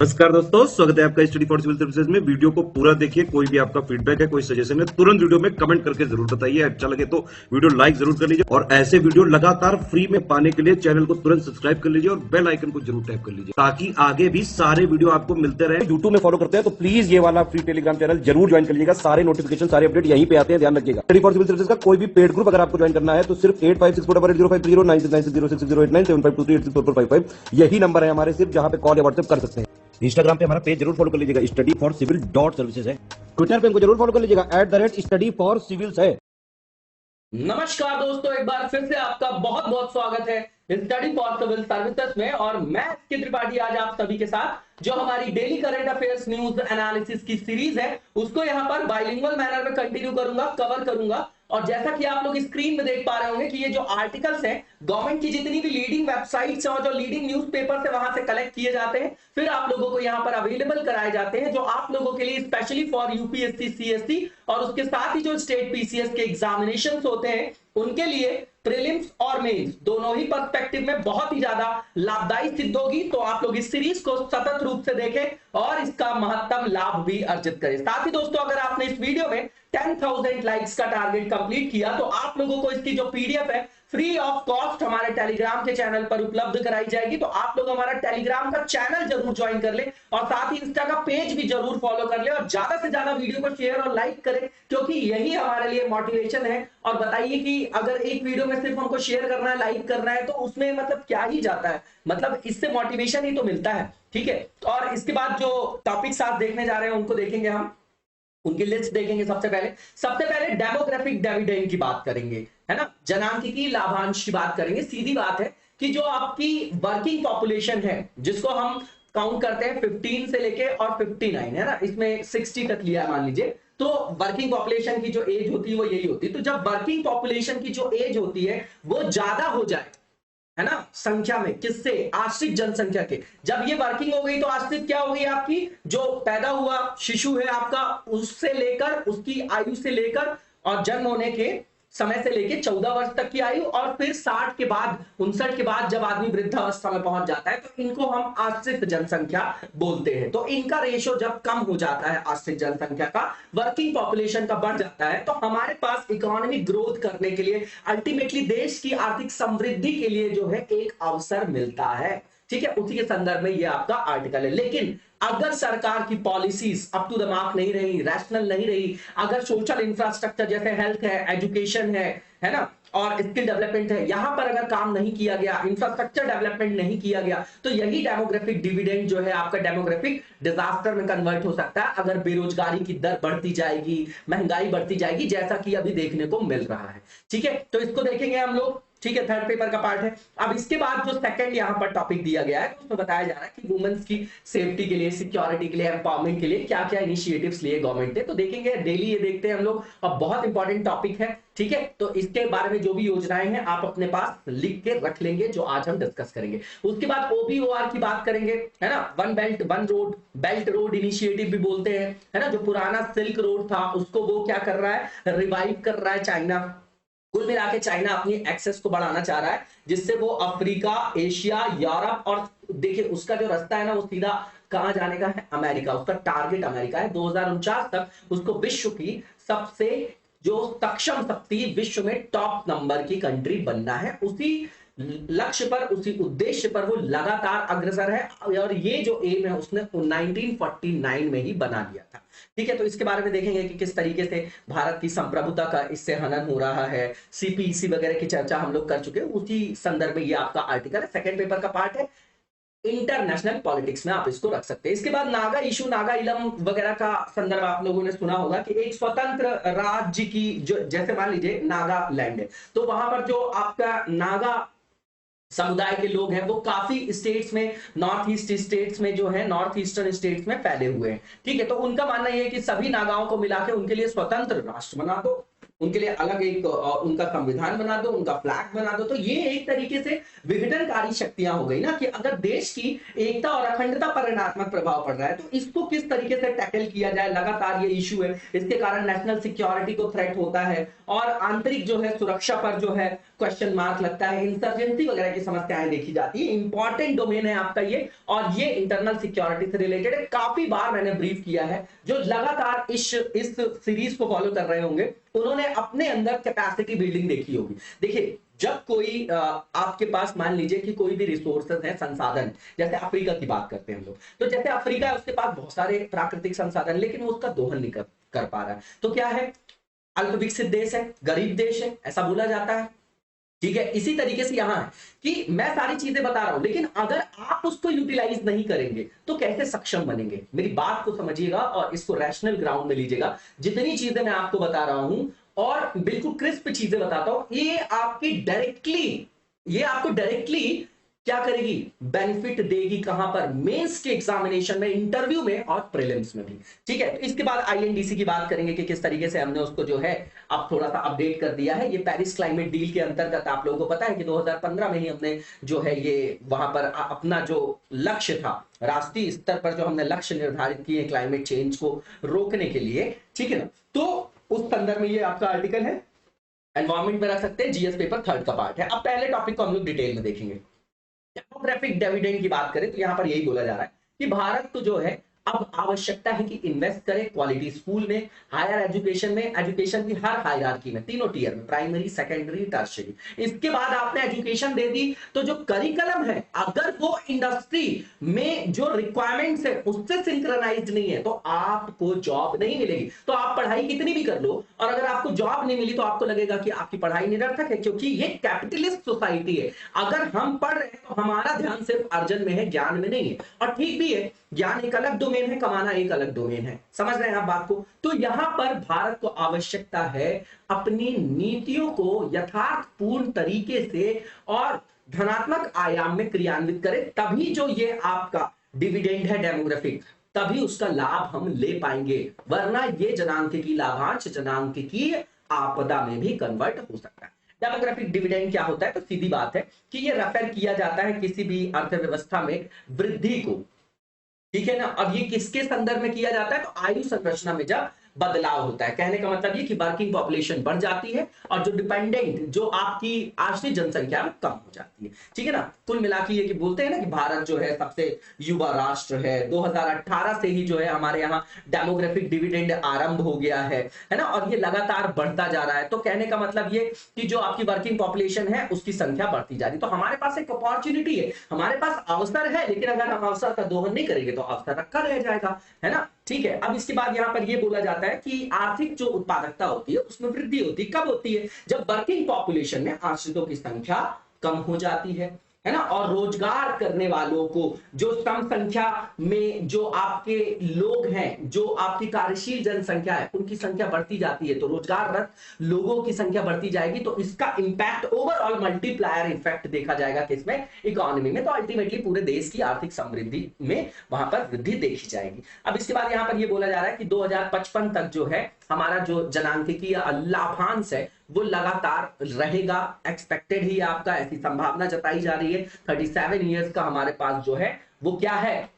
नमस्कार दोस्तों, स्वागत है आपका स्टडी फॉर सिविल सर्विसेज में। वीडियो को पूरा देखिए। कोई भी आपका फीडबैक है, कोई सजेशन है, तुरंत वीडियो में कमेंट करके जरूर बताइए। अच्छा लगे तो वीडियो लाइक जरूर कर लीजिए और ऐसे वीडियो लगातार फ्री में पाने के लिए चैनल को तुरंत सब्सक्राइब कर लीजिए और बेल आइकन को जरूर टैप कर लीजिए ताकि आगे भी सारे वीडियो आपको मिलते रहे। यूट्यूब में फॉलो करते हैं तो प्लीज ये वाला फ्री टेलीग्राम चैनल जरूर ज्वाइन कर लीजिएगा। सारे नोटिफिकेशन, सारे अपडेट यहीं पे आते हैं, ध्यान रखिएगा। स्टडी फॉर सिविल सर्विसेज का कोई भी पेड ग्रुप अगर आपको ज्वाइन करना है तो सिर्फ 856480530969606089786445 यही नंबर है हमारे, सिर्फ जहां पे कॉल या व्हाट्सएप कर सकते हैं। इंस्टाग्राम पे हमारा पेज जरूर फॉलो कर लीजिएगा, स्टडी फॉर सिविल .सर्विसेज है। ट्विटर पे हमको जरूर फॉलो कर लीजिएगा, @स्टडी फॉर सिविल्स है। नमस्कार दोस्तों, एक बार फिर से आपका बहुत बहुत स्वागत है स्टडी फॉर सिविल सर्विसेज में। और मैं के त्रिपाठी आज आप सभी के साथ जो हमारी daily current affairs news analysis की सीरीज है उसको यहां पर बाइलिंगुअल मैनर में कंटिन्यू करूंगा, कवर करूंगा। और जैसा कि आप लोग स्क्रीन में देख पा रहे होंगे कि ये जो आर्टिकल्स हैं गवर्नमेंट की जितनी भी लीडिंग वेबसाइट्स और जो लीडिंग न्यूज़पेपर्स है वहां से कलेक्ट किए जाते हैं, फिर आप लोगों को यहां पर अवेलेबल कराए जाते हैं, जो आप लोगों के लिए स्पेशली फॉर यूपीएससी सीएससी और उसके साथ ही जो स्टेट पीसीएस के एग्जामिनेशंस होते हैं उनके लिए प्रीलिम्स और मेंस दोनों ही पर्सपेक्टिव में बहुत ही ज्यादा लाभदायी सिद्ध होगी। तो आप लोग इस सीरीज को सतत रूप से देखें और इसका महत्तम लाभ भी अर्जित करें। साथ ही दोस्तों, अगर आपने इस वीडियो में 10,000 लाइक्स का टारगेट कंप्लीट किया तो आप लोगों को इसकी जो पीडीएफ है फ्री ऑफ कॉस्ट हमारे टेलीग्राम के चैनल पर उपलब्ध कराई जाएगी। तो आप लोग हमारा टेलीग्राम का चैनल जरूर ज्वाइन कर ले और साथ ही इंस्टा का पेज भी जरूर फॉलो कर ले और ज्यादा से ज्यादा वीडियो को शेयर और लाइक करें, क्योंकि यही हमारे लिए मोटिवेशन है। और बताइए कि अगर एक वीडियो में सिर्फ हमको शेयर करना है, लाइक करना है, तो उसमें मतलब क्या ही जाता है, मतलब इससे मोटिवेशन ही तो मिलता है। ठीक है, और इसके बाद जो टॉपिक्स आप देखने जा रहे हैं उनको देखेंगे हम, उनकी लिस्ट देखेंगे। सबसे पहले डेमोग्राफिक डिविडेंड की बात करेंगे, है ना, जनांकिकी लाभांश की बात करेंगे। सीधी बात है कि जो आपकी वर्किंग पॉपुलेशन है जिसको हम काउंट करते हैं 15 से लेके और 59, है ना, इसमें 60 तक लिया मान लीजिए, तो वर्किंग पॉपुलेशन की जो एज होती है वो यही होती है। तो जब वर्किंग पॉपुलेशन की जो एज होती है वो ज्यादा हो जाए, है ना, संख्या में, किससे, आश्रित जनसंख्या के, जब ये वर्किंग हो गई तो आश्रित क्या हो गई, आपकी जो पैदा हुआ शिशु है आपका, उससे लेकर उसकी आयु से लेकर और जन्म होने के समय से लेकर 14 वर्ष तक की आयु, और फिर 60 के बाद 59 के बाद जब आदमी वृद्धावस्था में पहुंच जाता है तो इनको हम आश्रित जनसंख्या बोलते हैं। तो इनका रेशो जब कम हो जाता है, आश्रित जनसंख्या का, वर्किंग पॉपुलेशन का बढ़ जाता है, तो हमारे पास इकोनॉमिक ग्रोथ करने के लिए, अल्टीमेटली देश की आर्थिक समृद्धि के लिए जो है एक अवसर मिलता है। ठीक है, उसी के संदर्भ में ये आपका आर्टिकल है। लेकिन अगर सरकार की policies up to the mark नहीं रही, रैशनल नहीं रही, अगर सोशल इंफ्रास्ट्रक्चर जैसे हेल्थ है, एजुकेशन है ना, और स्किल डेवलपमेंट है, यहां पर अगर काम नहीं किया गया, इंफ्रास्ट्रक्चर डेवलपमेंट नहीं किया गया, तो यही डेमोग्राफिक डिविडेंड जो है आपका डेमोग्राफिक डिजास्टर में कन्वर्ट हो सकता है अगर बेरोजगारी की दर बढ़ती जाएगी, महंगाई बढ़ती जाएगी, जैसा कि अभी देखने को मिल रहा है। ठीक है, तो इसको देखेंगे हम लोग। ठीक है, थर्ड पेपर का पार्ट है। अब इसके बाद जो सेकंड यहाँ पर टॉपिक दिया गया है उसमें बताया जा रहा है कि वुमेन्स की सेफ्टी के लिए, सिक्योरिटी के लिए, एम्पावरमेंट के लिए क्या क्या इनिशिएटिव्स लिए गवर्नमेंट ने, तो देखेंगे डेली, ये देखते हैं हम लोग। और बहुत इंपॉर्टेंट टॉपिक है, ठीक है, तो इसके बारे में जो भी योजनाएं हैं आप अपने पास लिख के रख लेंगे, जो आज हम डिस्कस करेंगे। उसके बाद ओबीओआर की बात करेंगे, है ना, one belt one road, belt road initiative भी बोलते हैं, है ना, जो पुराना सिल्क रोड था उसको वो क्या कर रहा है, रिवाइव कर रहा है चाइना। कुल मिला के चाइना अपनी एक्सेस को बढ़ाना चाह रहा है, जिससे वो अफ्रीका, एशिया, यूरोप, और देखिए उसका जो रास्ता है ना वो सीधा कहां जाने का है, अमेरिका। उसका टारगेट अमेरिका है, 2049 तक उसको विश्व की सबसे जो सक्षम शक्ति, विश्व में टॉप नंबर की कंट्री बनना है। उसी लक्ष्य पर, उसी उद्देश्य पर वो लगातार अग्रसर है, और ये जो एम है उसने 1949 में ही बना लिया था। ठीक है, तो इसके बारे में देखेंगे कि किस तरीके से भारत की संप्रभुता का इससे हनन हो रहा है। सीपीईसी वगैरह की चर्चा हम लोग कर चुके हैं, उसी संदर्भ में ये आपका आर्टिकल है, सेकंड पेपर का पार्ट है। इंटरनेशनल पॉलिटिक्स में आप इसको रख सकते हैं। इसके बाद नागा इशू, नागा इलम वगैरह का संदर्भ आप लोगों ने सुना होगा कि एक स्वतंत्र राज्य की, जो जैसे मान लीजिए नागालैंड है, तो वहां पर जो आपका नागा समुदाय के लोग हैं वो काफी स्टेट्स में, नॉर्थ ईस्ट स्टेट्स में जो है, नॉर्थ ईस्टर्न स्टेट्स में फैले हुए हैं। ठीक है, तो उनका मानना यह है कि सभी नागाओं को मिला के उनके लिए स्वतंत्र राष्ट्र बना दो, उनके लिए अलग एक उनका संविधान बना दो, उनका फ्लैग बना दो। तो ये एक तरीके से विघटनकारी शक्तियां हो गई ना, कि अगर देश की एकता और अखंडता पर ऋणात्मक प्रभाव पड़ रहा है तो इसको किस तरीके से टैकल किया जाए। लगातार ये इश्यू है, इसके कारण नेशनल सिक्योरिटी को थ्रेट होता है और आंतरिक जो है सुरक्षा पर जो है क्वेश्चन मार्क लगता है, इंसर्जेंसी वगैरह की समस्याएं देखी जाती है। इंपॉर्टेंट डोमेन है आपका ये, और ये इंटरनल सिक्योरिटी से रिलेटेड है। काफी बार मैंने ब्रीफ किया है, जो लगातार इस सीरीज को फॉलो कर रहे होंगे उन्होंने अपने अंदर कैपेसिटी बिल्डिंग देखी होगी। देखिए, जब कोई आपके पास मान लीजिए कि कोई भी रिसोर्सेज है, संसाधन, जैसे अफ्रीका की बात करते हैं हम लोग, तो जैसे अफ्रीका है उसके पास बहुत सारे प्राकृतिक संसाधन, लेकिन वो उसका दोहन नहीं कर पा रहा है। तो क्या है, अल्प विकसित देश है, गरीब देश है, ऐसा बोला जाता है। ठीक है, इसी तरीके से यहां है कि मैं सारी चीजें बता रहा हूं, लेकिन अगर आप उसको यूटिलाइज नहीं करेंगे तो कैसे सक्षम बनेंगे। मेरी बात को समझिएगा और इसको रैशनल ग्राउंड में लीजिएगा। जितनी चीजें मैं आपको बता रहा हूं और बिल्कुल क्रिस्प चीजें बताता हूं, ये आपको डायरेक्टली क्या करेगी, बेनिफिट देगी। कहां पर, मेंस के एग्जामिनेशन में, इंटरव्यू में और प्रीलिम्स में भी। ठीक है, तो इसके बाद आईएनडीसी की बात करेंगे कि किस तरीके से हमने उसको जो है अब थोड़ा सा अपडेट कर दिया है। ये पेरिस क्लाइमेट डील के अंतर्गत आप लोगों को पता है कि 2015 में ही हमने जो है ये वहां पर अपना जो लक्ष्य था, राष्ट्रीय स्तर पर जो हमने लक्ष्य निर्धारित किए क्लाइमेट चेंज को रोकने के लिए, ठीक है ना। तो उस संदर्भ में ये आपका आर्टिकल है, एनवायरमेंट में रख सकते हैं, जीएस पेपर 3 का पार्ट है। अब पहले टॉपिक को हम लोग डिटेल में देखेंगे। डेमोग्राफिक डिविडेंड की बात करें तो यहां पर यही बोला जा रहा है कि भारत को जो है अब आवश्यकता है कि इन्वेस्ट करे क्वालिटी स्कूल में, हायर एजुकेशन में, एजुकेशन की हर हायरार्की में, तीनों टियर में, प्राइमरी, सेकेंडरी, टर्शियरी। इसके बाद आपने एजुकेशन दे दी तो जो करिकुलम है अगर वो इंडस्ट्री में जो रिक्वायरमेंट्स है उससे सिंक्रोनाइज्ड नहीं है तो आपको जॉब नहीं मिलेगी। तो आप पढ़ाई कितनी भी कर लो और अगर आपको जॉब नहीं मिली तो आपको लगेगा कि आपकी पढ़ाई निरर्थक है, क्योंकि ये कैपिटलिस्ट सोसाइटी है। अगर हम पढ़ रहे हैं तो हमारा ध्यान सिर्फ अर्जन में है, ज्ञान में नहीं है। और ठीक भी है, ज्ञान एक अलग डोमेन है, कमाना एक अलग डोमेन है। समझ रहे हैं आप बात को। तो यहां पर भारत को आवश्यकता है अपनी नीतियों को यथार्थपूर्ण तरीके से और धनात्मक आयाम में क्रियान्वित करे, तभी जो ये आपका डिविडेंड है डेमोग्राफिक, तभी उसका लाभ हम ले पाएंगे। वरना ये जनांकिकी लाभांश जनांकिकी आपदा में भी कन्वर्ट हो सकता है। डेमोग्राफिक डिविडेंड क्या होता है, तो सीधी बात है कि ये रेफर किया जाता है किसी भी अर्थव्यवस्था में वृद्धि को। ठीक है ना। अब ये किसके संदर्भ में किया जाता है, तो आयु संरचना में जब बदलाव होता है। कहने का मतलब ये कि वर्किंग पॉपुलेशन बढ़ जाती है और जो डिपेंडेंट, जो आपकी आश्रित जनसंख्या में कम हो जाती है। ठीक है ना। कुल मिला के ये कि बोलते हैं ना कि भारत जो है सबसे युवा राष्ट्र है। 2018 से ही जो है हमारे यहाँ डेमोग्राफिक डिविडेंड आरंभ हो गया है ना, और ये लगातार बढ़ता जा रहा है। तो कहने का मतलब ये कि जो आपकी वर्किंग पॉपुलेशन है उसकी संख्या बढ़ती जा रही है। तो हमारे पास एक अपॉर्चुनिटी है, हमारे पास अवसर है, लेकिन अगर हम अवसर का दोहन नहीं करेंगे तो अवसर रखा रह जाएगा, है ना। ठीक है। अब इसके बाद यहां पर यह बोला जाता है कि आर्थिक जो उत्पादकता होती है उसमें वृद्धि होती है। कब होती है, जब वर्किंग पॉपुलेशन में आश्रितों की संख्या कम हो जाती है ना, और रोजगार करने वालों को, जो सम संख्या में जो आपके लोग हैं, जो आपकी कार्यशील जनसंख्या है, उनकी संख्या बढ़ती जाती है, तो रोजगाररत लोगों की संख्या बढ़ती जाएगी। तो इसका इंपैक्ट ओवरऑल मल्टीप्लायर इफेक्ट देखा जाएगा किसमें, इकोनॉमी में। तो अल्टीमेटली पूरे देश की आर्थिक समृद्धि में वहां पर वृद्धि देखी जाएगी। अब इसके बाद यहां पर यह बोला जा रहा है कि 2055 तक जो है हमारा जो जनांकिकीय लाभांश है वो लगातार रहेगा। एक्सपेक्टेड ही आपका, ऐसी संभावना जताई जा रही है। 37 इयर्स का हमारे पास जो है वो क्या है,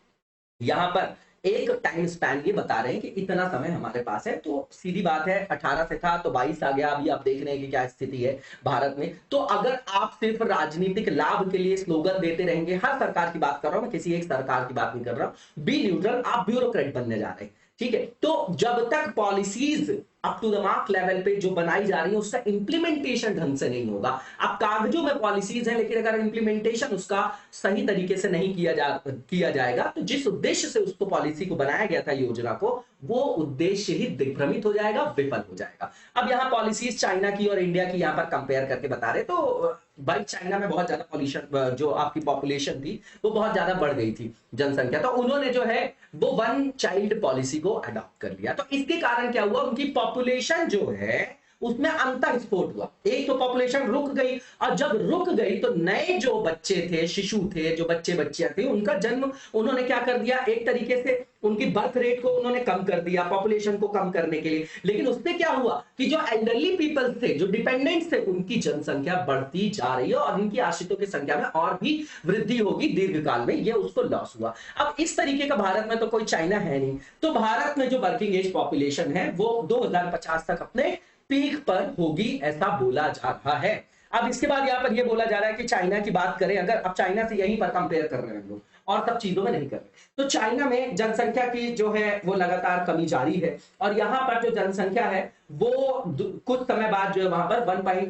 यहां पर एक टाइम स्पैन ये बता रहे हैं कि इतना समय हमारे पास है। तो सीधी बात है, 18 से था तो 22 आ गया। अभी आप देख रहे हैं कि क्या स्थिति है भारत में। तो अगर आप सिर्फ राजनीतिक लाभ के लिए स्लोगन देते रहेंगे, हर सरकार की बात कर रहा हूं मैं, किसी एक सरकार की बात नहीं कर रहा हूं, बी न्यूट्रल, आप ब्यूरोक्रेट बनने जा रहे हैं। ठीक है। तो जब तक policies up to the mark level पे जो बनाई जा रही है उसका इंप्लीमेंटेशन ढंग से नहीं होगा। अब कागजों में पॉलिसीज है, लेकिन अगर इंप्लीमेंटेशन उसका सही तरीके से नहीं किया जाएगा तो जिस उद्देश्य से उसको पॉलिसी को बनाया गया था, योजना को, वो उद्देश्य ही दिग्भ्रमित हो जाएगा, विफल हो जाएगा। अब यहाँ पॉलिसीज चाइना की और इंडिया की यहाँ पर कंपेयर करके बता रहे, तो भाई चाइना में बहुत ज्यादा पॉल्यूशन, जो आपकी पॉपुलेशन थी वो बहुत ज्यादा बढ़ गई थी जनसंख्या, तो उन्होंने जो है वो 1 चाइल्ड पॉलिसी को अडॉप्ट कर लिया। तो इसके कारण क्या हुआ, उनकी पॉपुलेशन जो है उसमें अंतःस्फोट हुआ। एक तो पॉपुलेशन रुक गई, और जब रुक गई तो नए जो बच्चे थे, शिशु थे, जो बच्चे बच्चियां थी, उनका जन्म उन्होंने क्या कर दिया, एक तरीके से उनकी बर्थ रेट को उन्होंने कम कर दिया, पॉपुलेशन को कम करने के लिए। लेकिन उससे क्या हुआ कि जो एल्डरली पीपल्स थे, जो डिपेंडेंट्स थे, उनकी जनसंख्या बढ़ती जा रही है और उनकी आश्रितों की संख्या में और भी वृद्धि होगी दीर्घकाल में, ये उसको लॉस हुआ। अब इस तरीके का भारत में तो कोई चाइना है नहीं, तो भारत में जो वर्किंग एज पॉपुलेशन है वो 2050 तक अपने पीक पर होगी, ऐसा बोला जा रहा है। अब इसके बाद यहां पर यह बोला जा रहा है कि चाइना की बात करें अगर, अब चाइना से यहीं पर कंपेयर कर रहे हैं हम लोग और सब चीजों में नहीं कर रहे, तो चाइना में जनसंख्या की जो है वो लगातार कमी जारी है, और यहां पर जो जनसंख्या है वो कुछ समय बाद जो है वहां पर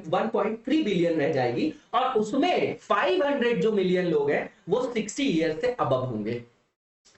1.3 बिलियन रह जाएगी, और उसमें 500 जो मिलियन लोग हैं वो 60 ईयर से अबव होंगे।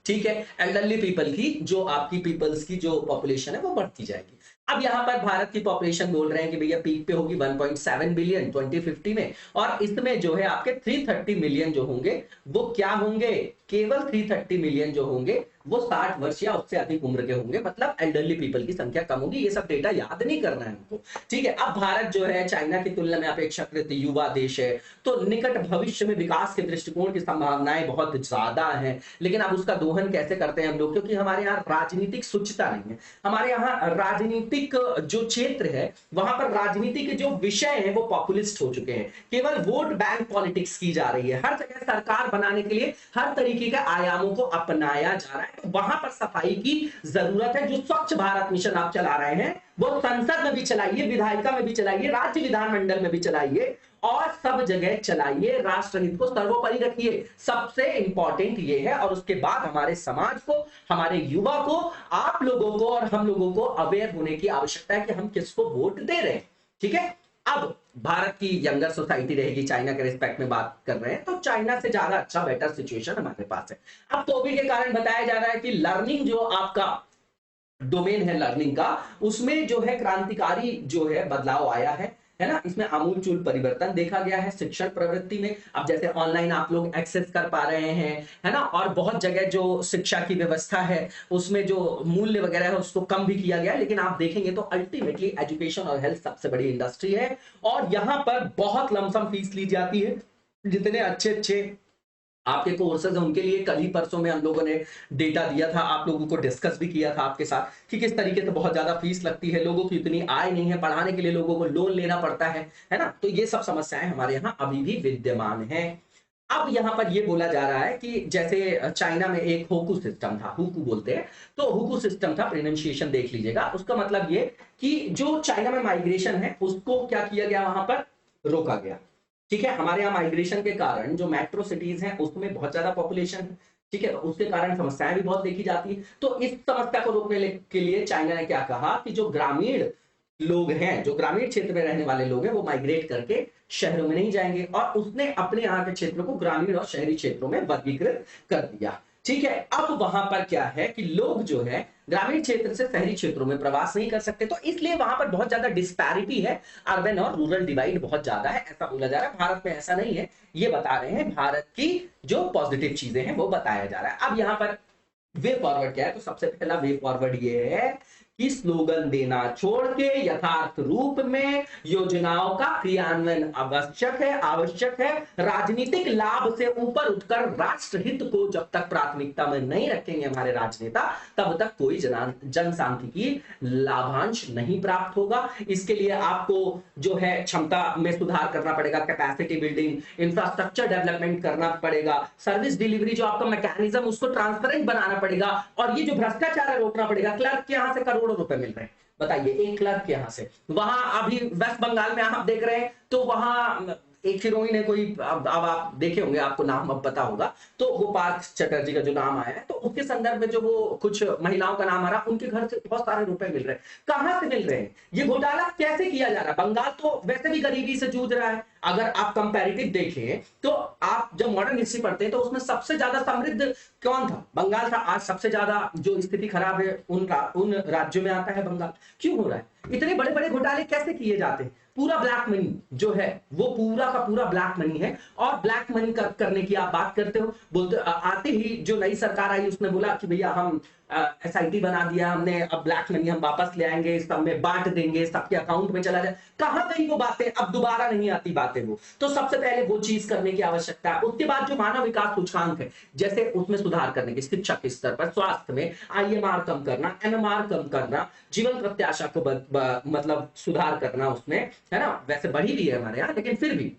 ठीक है, एल्डरली पीपल की जो आपकी पीपल्स की जो पॉपुलेशन है वो बढ़ती जाएगी। अब यहां पर भारत की पॉपुलेशन बोल रहे हैं कि भैया पीक पे होगी 1.7 बिलियन 2050 में, और इसमें जो है आपके 330 मिलियन जो होंगे वो क्या होंगे, केवल 330 मिलियन जो होंगे वो 60 वर्ष या उससे अधिक उम्र के होंगे, मतलब एल्डरली पीपल की संख्या कम होगी। ये सब डेटा याद नहीं करना है हमको, ठीक है। अब भारत जो है चाइना की तुलना में अपेक्षाकृत युवा देश है, तो निकट भविष्य में विकास के दृष्टिकोण की संभावनाएं बहुत ज्यादा है, लेकिन अब उसका दोहन कैसे करते हैं हम लोग, क्योंकि हमारे यहाँ राजनीतिक शुचिता नहीं है। हमारे यहाँ राजनीतिक जो क्षेत्र है वहां पर राजनीति के जो विषय हैं वो पॉपुलिस्ट हो चुके हैं, केवल वोट बैंक पॉलिटिक्स की जा रही है, हर जगह सरकार बनाने के लिए हर तरीके के आयामों को अपनाया जा रहा है। तो वहां पर सफाई की जरूरत है। जो स्वच्छ भारत मिशन आप चला रहे हैं वो संसद में भी चलाइए, विधायिका में भी चलाइए, राज्य विधानमंडल में भी चलाइए, और सब जगह चलाइए, राष्ट्र हित को सर्वोपरि रखिए, सबसे इंपॉर्टेंट ये है। और उसके बाद हमारे समाज को, हमारे युवा को, आप लोगों को और हम लोगों को अवेयर होने की आवश्यकता है कि हम किसको वोट दे रहे हैं, ठीक है। अब भारत की यंगर सोसाइटी रहेगी, चाइना के रिस्पेक्ट में बात कर रहे हैं तो चाइना से ज्यादा अच्छा बेटर सिचुएशन हमारे पास है। अब कोविड के कारण बताया जा रहा है कि लर्निंग जो आपका डोमेन है लर्निंग का, उसमें जो है क्रांतिकारी जो है बदलाव आया है ना, इसमें आमूलचूल परिवर्तन देखा गया है शिक्षण प्रवृत्ति में। अब जैसे ऑनलाइन आप लोग एक्सेस कर पा रहे हैं, है ना, और बहुत जगह जो शिक्षा की व्यवस्था है उसमें जो मूल्य वगैरह है उसको कम भी किया गया है, लेकिन आप देखेंगे तो अल्टीमेटली एजुकेशन और हेल्थ सबसे बड़ी इंडस्ट्री है, और यहां पर बहुत लमसम फीस ली जाती है। जितने अच्छे अच्छे आपके कोर्सेज हैं उनके लिए कल ही परसों में हम लोगों ने डेटा दिया था, आप लोगों को डिस्कस भी किया था आपके साथ कि किस तरीके से बहुत ज्यादा फीस लगती है, लोगों की इतनी आय नहीं है, पढ़ाने के लिए लोगों को लोन लेना पड़ता है ना। तो ये सब समस्याएं हमारे यहाँ अभी भी विद्यमान है। अब यहाँ पर ये बोला जा रहा है कि जैसे चाइना में एक हुकू सिस्टम था, हुकू बोलते हैं, तो हुकू सिस्टम था, प्रोनाउंसिएशन देख लीजिएगा, उसका मतलब ये कि जो चाइना में माइग्रेशन है उसको क्या किया गया, वहां पर रोका गया, ठीक है। हमारे यहाँ माइग्रेशन के कारण जो मेट्रो सिटीज हैं उसमें बहुत ज्यादा पॉपुलेशन है, ठीक है, उसके कारण समस्याएं भी बहुत देखी जाती है। तो इस समस्या को रोकने के लिए चाइना ने क्या कहा कि जो ग्रामीण लोग हैं, जो ग्रामीण क्षेत्र में रहने वाले लोग हैं, वो माइग्रेट करके शहरों में नहीं जाएंगे, और उसने अपने यहाँ के क्षेत्रों को ग्रामीण और शहरी क्षेत्रों में वर्गीकृत कर दिया, ठीक है। अब वहां पर क्या है कि लोग जो है ग्रामीण क्षेत्र से शहरी क्षेत्रों में प्रवास नहीं कर सकते, तो इसलिए वहां पर बहुत ज्यादा डिस्पैरिटी है, अर्बन और रूरल डिवाइड बहुत ज्यादा है, ऐसा बोला जा रहा है। भारत में ऐसा नहीं है, ये बता रहे हैं भारत की जो पॉजिटिव चीजें हैं वो बताया जा रहा है। अब यहाँ पर वे फॉरवर्ड क्या है, तो सबसे पहला वे फॉरवर्ड ये है कि स्लोगन देना छोड़ के यथार्थ रूप में योजनाओं का क्रियान्वयन आवश्यक है। राजनीतिक लाभ से ऊपर उठकर राष्ट्र हित को जब तक प्राथमिकता में नहीं रखेंगे हमारे राजनेता, तब तक कोई जन सांख्यिकी लाभांश नहीं प्राप्त होगा। इसके लिए आपको जो है क्षमता में सुधार करना पड़ेगा, कैपेसिटी बिल्डिंग, इंफ्रास्ट्रक्चर डेवलपमेंट करना पड़ेगा, सर्विस डिलीवरी जो आपका मैकेनिज्म उसको ट्रांसपेरेंट बनाना पड़ेगा, और ये जो भ्रष्टाचार है रोकना पड़ेगा। क्लर्क के यहां से करोड़ों रुपए मिल रहे हैं, बताइए, एक क्लर्क के यहां से। वहां अभी वेस्ट बंगाल में आप देख रहे हैं तो वहां एक हीरोइन है कोई, अब आप देखे होंगे, आपको नाम अब पता होगा, तो वो पार्थ चटर्जी का जो नाम आया है, तो उसके संदर्भ में जो वो कुछ महिलाओं का नाम आ रहा, उनके घर से बहुत सारे रुपए मिल रहे हैं। कहां से मिल रहे हैं, ये घोटाला कैसे किया जा रहा है? बंगाल तो वैसे भी गरीबी से जूझ रहा है, अगर आप कंपैरेटिव देखें तो आप जब मॉडर्न हिस्ट्री पढ़ते हैं तो उसमें सबसे ज्यादा समृद्ध कौन था? बंगाल था। आज सबसे ज्यादा जो स्थिति खराब है उन राज्यों में आता है बंगाल। क्यों हो रहा है? इतने बड़े बड़े घोटाले कैसे किए जाते हैं? पूरा ब्लैक मनी जो है वो पूरा का पूरा ब्लैक मनी है। और ब्लैक मनी करने की आप बात करते हो, बोलते आते ही जो नई सरकार आई उसने बोला कि भैया हम SIT बना दिया हमने, अब ब्लैक मनी हम वापस ले आएंगे, सब में बांट देंगे, सबके अकाउंट में चला जाए। कहां गई वो बातें, अब दोबारा नहीं आती बातें वो। तो सबसे पहले वो चीज करने की आवश्यकता है। उसके बाद जो मानव विकास सूचकांक है, जैसे उसमें सुधार करने की, शिक्षा के स्तर पर, स्वास्थ्य में IMR कम करना, NMR कम करना, जीवन प्रत्याशा को मतलब सुधार करना उसमें, है ना, वैसे बढ़ी भी है हमारे यहाँ लेकिन फिर भी।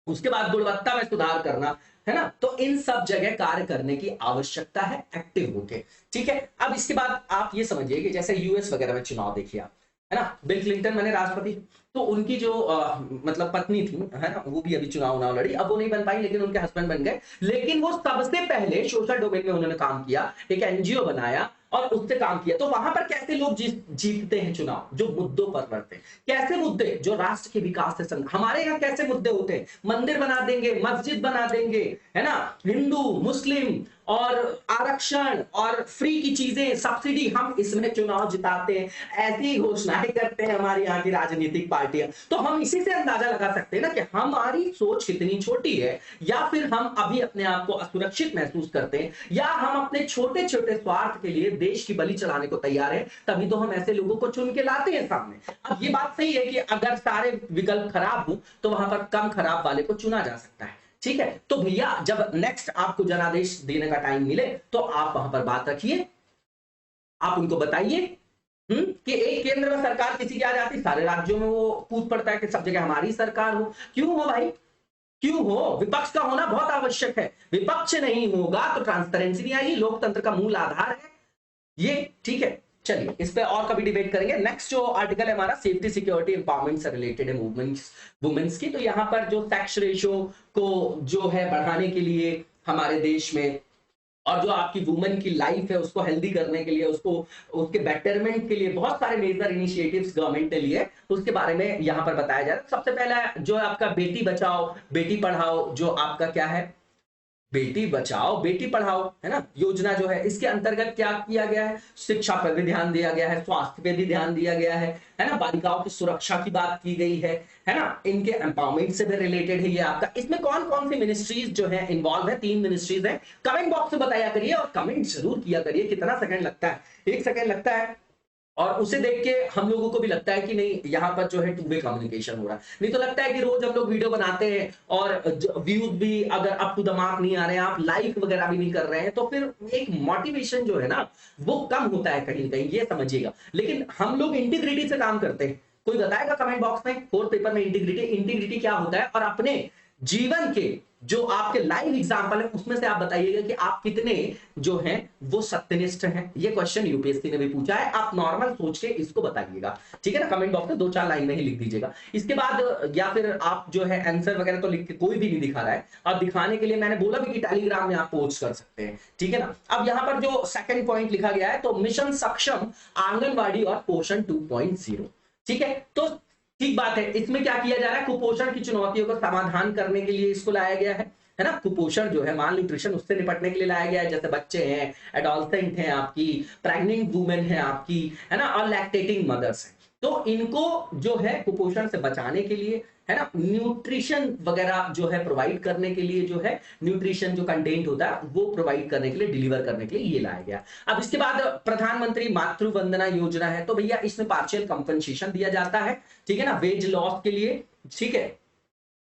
उसके बाद गुणवत्ता में सुधार करना, है ना, तो इन सब जगह कार्य करने की आवश्यकता है एक्टिव होके। ठीक है, अब इसके बाद आप ये समझिए कि जैसे US वगैरह में चुनाव देखिए आप, है ना, बिल क्लिंटन बने राष्ट्रपति, तो उनकी जो मतलब पत्नी थी, है ना, वो भी अभी चुनाव लड़ी, अब वो नहीं बन पाई लेकिन उनके हस्बैंड बन गए। लेकिन वो सबसे पहले सोशल डोमेन में उन्होंने काम किया, एक NGO बनाया और उससे काम किया। तो वहां पर कैसे लोग जीतते हैं चुनाव, जो मुद्दों पर लड़ते हैं। कैसे मुद्दे, जो राष्ट्र के विकास से हमारे यहाँ कैसे मुद्दे होते हैं, मंदिर बना देंगे, मस्जिद बना देंगे, है ना, हिंदू मुस्लिम और आरक्षण और फ्री की चीजें, सब्सिडी, हम इसमें चुनाव जिताते हैं, ऐसी घोषणाएं करते हैं हमारी यहाँ की राजनीतिक पार्टियां। तो हम इसी से अंदाजा लगा सकते हैं ना कि हमारी सोच कितनी छोटी है, या फिर हम अभी अपने आप को असुरक्षित महसूस करते हैं, या हम अपने छोटे छोटे स्वार्थ के लिए देश की बलि चढ़ाने को तैयार है। तभी तो हम ऐसे लोगों को चुन के लाते हैं सामने। अब ये बात सही है कि अगर सारे विकल्प खराब हो तो वहां पर कम खराब वाले को चुना जा सकता है। ठीक है, तो भैया जब नेक्स्ट आपको जनादेश देने का टाइम मिले तो आप वहां पर बात रखिए, आप उनको बताइए कि एक केंद्र में सरकार किसी की आ जाती, सारे राज्यों में वो कूद पड़ता है कि सब जगह हमारी सरकार हो। क्यों हो भाई, क्यों हो? विपक्ष का होना बहुत आवश्यक है। विपक्ष नहीं होगा तो ट्रांसपेरेंसी नहीं आएगी, लोकतंत्र का मूल आधार है ये। ठीक है, चलिए इस पे और कभी डिबेट करेंगे। नेक्स्ट जो आर्टिकल है हमारा सेफ्टी सिक्योरिटी एम्पावरमेंट से रिलेटेड है, मूवमेंट्स वुमेन्स की। तो यहाँ पर जो सेक्स रेशियो को जो है बढ़ाने के लिए हमारे देश में, और जो आपकी वुमेन की लाइफ है उसको हेल्दी करने के लिए, उसको उसके बेटरमेंट के लिए बहुत सारे मेजर इनिशिएटिव्स गवर्नमेंट ने लिए, उसके बारे में यहाँ पर बताया जा रहा है। सबसे पहला जो है आपका बेटी बचाओ बेटी पढ़ाओ, जो आपका क्या है, बेटी बचाओ बेटी पढ़ाओ, है ना, योजना जो है, इसके अंतर्गत क्या किया गया है, शिक्षा पर भी ध्यान दिया गया है, स्वास्थ्य पे भी ध्यान दिया गया है ना, बालिकाओं की सुरक्षा की बात की गई है ना, इनके एम्पावरमेंट से भी रिलेटेड है ये आपका। इसमें कौन कौन सी मिनिस्ट्रीज जो है इन्वॉल्व है, 3 मिनिस्ट्रीज है। कमेंट बॉक्स में बताया करिए और कमेंट जरूर किया करिए। कितना सेकंड लगता है, 1 सेकंड लगता है, और उसे देख के हम लोगों को भी लगता है कि नहीं यहाँ पर जो है 2 वे कम्युनिकेशन हो रहा है। नहीं तो लगता है कि रोज हम लोग वीडियो बनाते हैं और व्यूज भी अगर अप टू द मार्क नहीं आ रहे हैं, आप लाइक वगैरह भी नहीं कर रहे हैं, तो फिर एक मोटिवेशन जो है ना वो कम होता है कहीं ना कहीं, ये समझिएगा। लेकिन हम लोग इंटीग्रिटी से काम करते हैं। कोई बताएगा कमेंट बॉक्स में 4th पेपर में इंटीग्रिटी क्या होता है, और अपने जीवन के जो आपके लाइव एग्जांपल है उसमें से आप बताइएगा कि आप कितने जो हैं वो सत्यनिष्ठ हैं। ये क्वेश्चन यूपीएससी ने भी पूछा है, आप नॉर्मल सोच के इसको बताइएगा। ठीक है ना, कमेंट बॉक्स में 2-4 लाइन में ही लिख दीजिएगा। इसके बाद या फिर आप जो है आंसर वगैरह तो लिख के, कोई भी नहीं दिखा रहा है, और दिखाने के लिए मैंने बोला भी कि टेलीग्राम में आप पोस्ट कर सकते हैं। ठीक है ना, अब यहाँ पर जो सेकंड पॉइंट लिखा गया है, तो मिशन सक्षम आंगनबाड़ी और पोषण 2.0। ठीक है, तो ठीक बात है। इसमें क्या किया जा रहा है, कुपोषण की चुनौतियों का समाधान करने के लिए इसको लाया गया है ना। कुपोषण जो है, माल न्यूट्रिशन, उससे निपटने के लिए लाया गया है। जैसे बच्चे हैं, एडोलसेंट हैं आपकी, प्रेग्नेंट वुमेन है आपकी, है ना, और लैक्टेटिंग मदर्स हैं, तो इनको जो है कुपोषण से बचाने के लिए, है ना, न्यूट्रिशन वगैरह जो है प्रोवाइड करने के लिए, जो है न्यूट्रिशन जो कंटेंट होता है वो प्रोवाइड करने के लिए, डिलीवर करने के लिए ये लाया गया। अब इसके बाद प्रधानमंत्री मातृ वंदना योजना है, तो भैया इसमें पार्शियल कंपनसेशन दिया जाता है। ठीक है ना, वेज लॉस के लिए, ठीक है,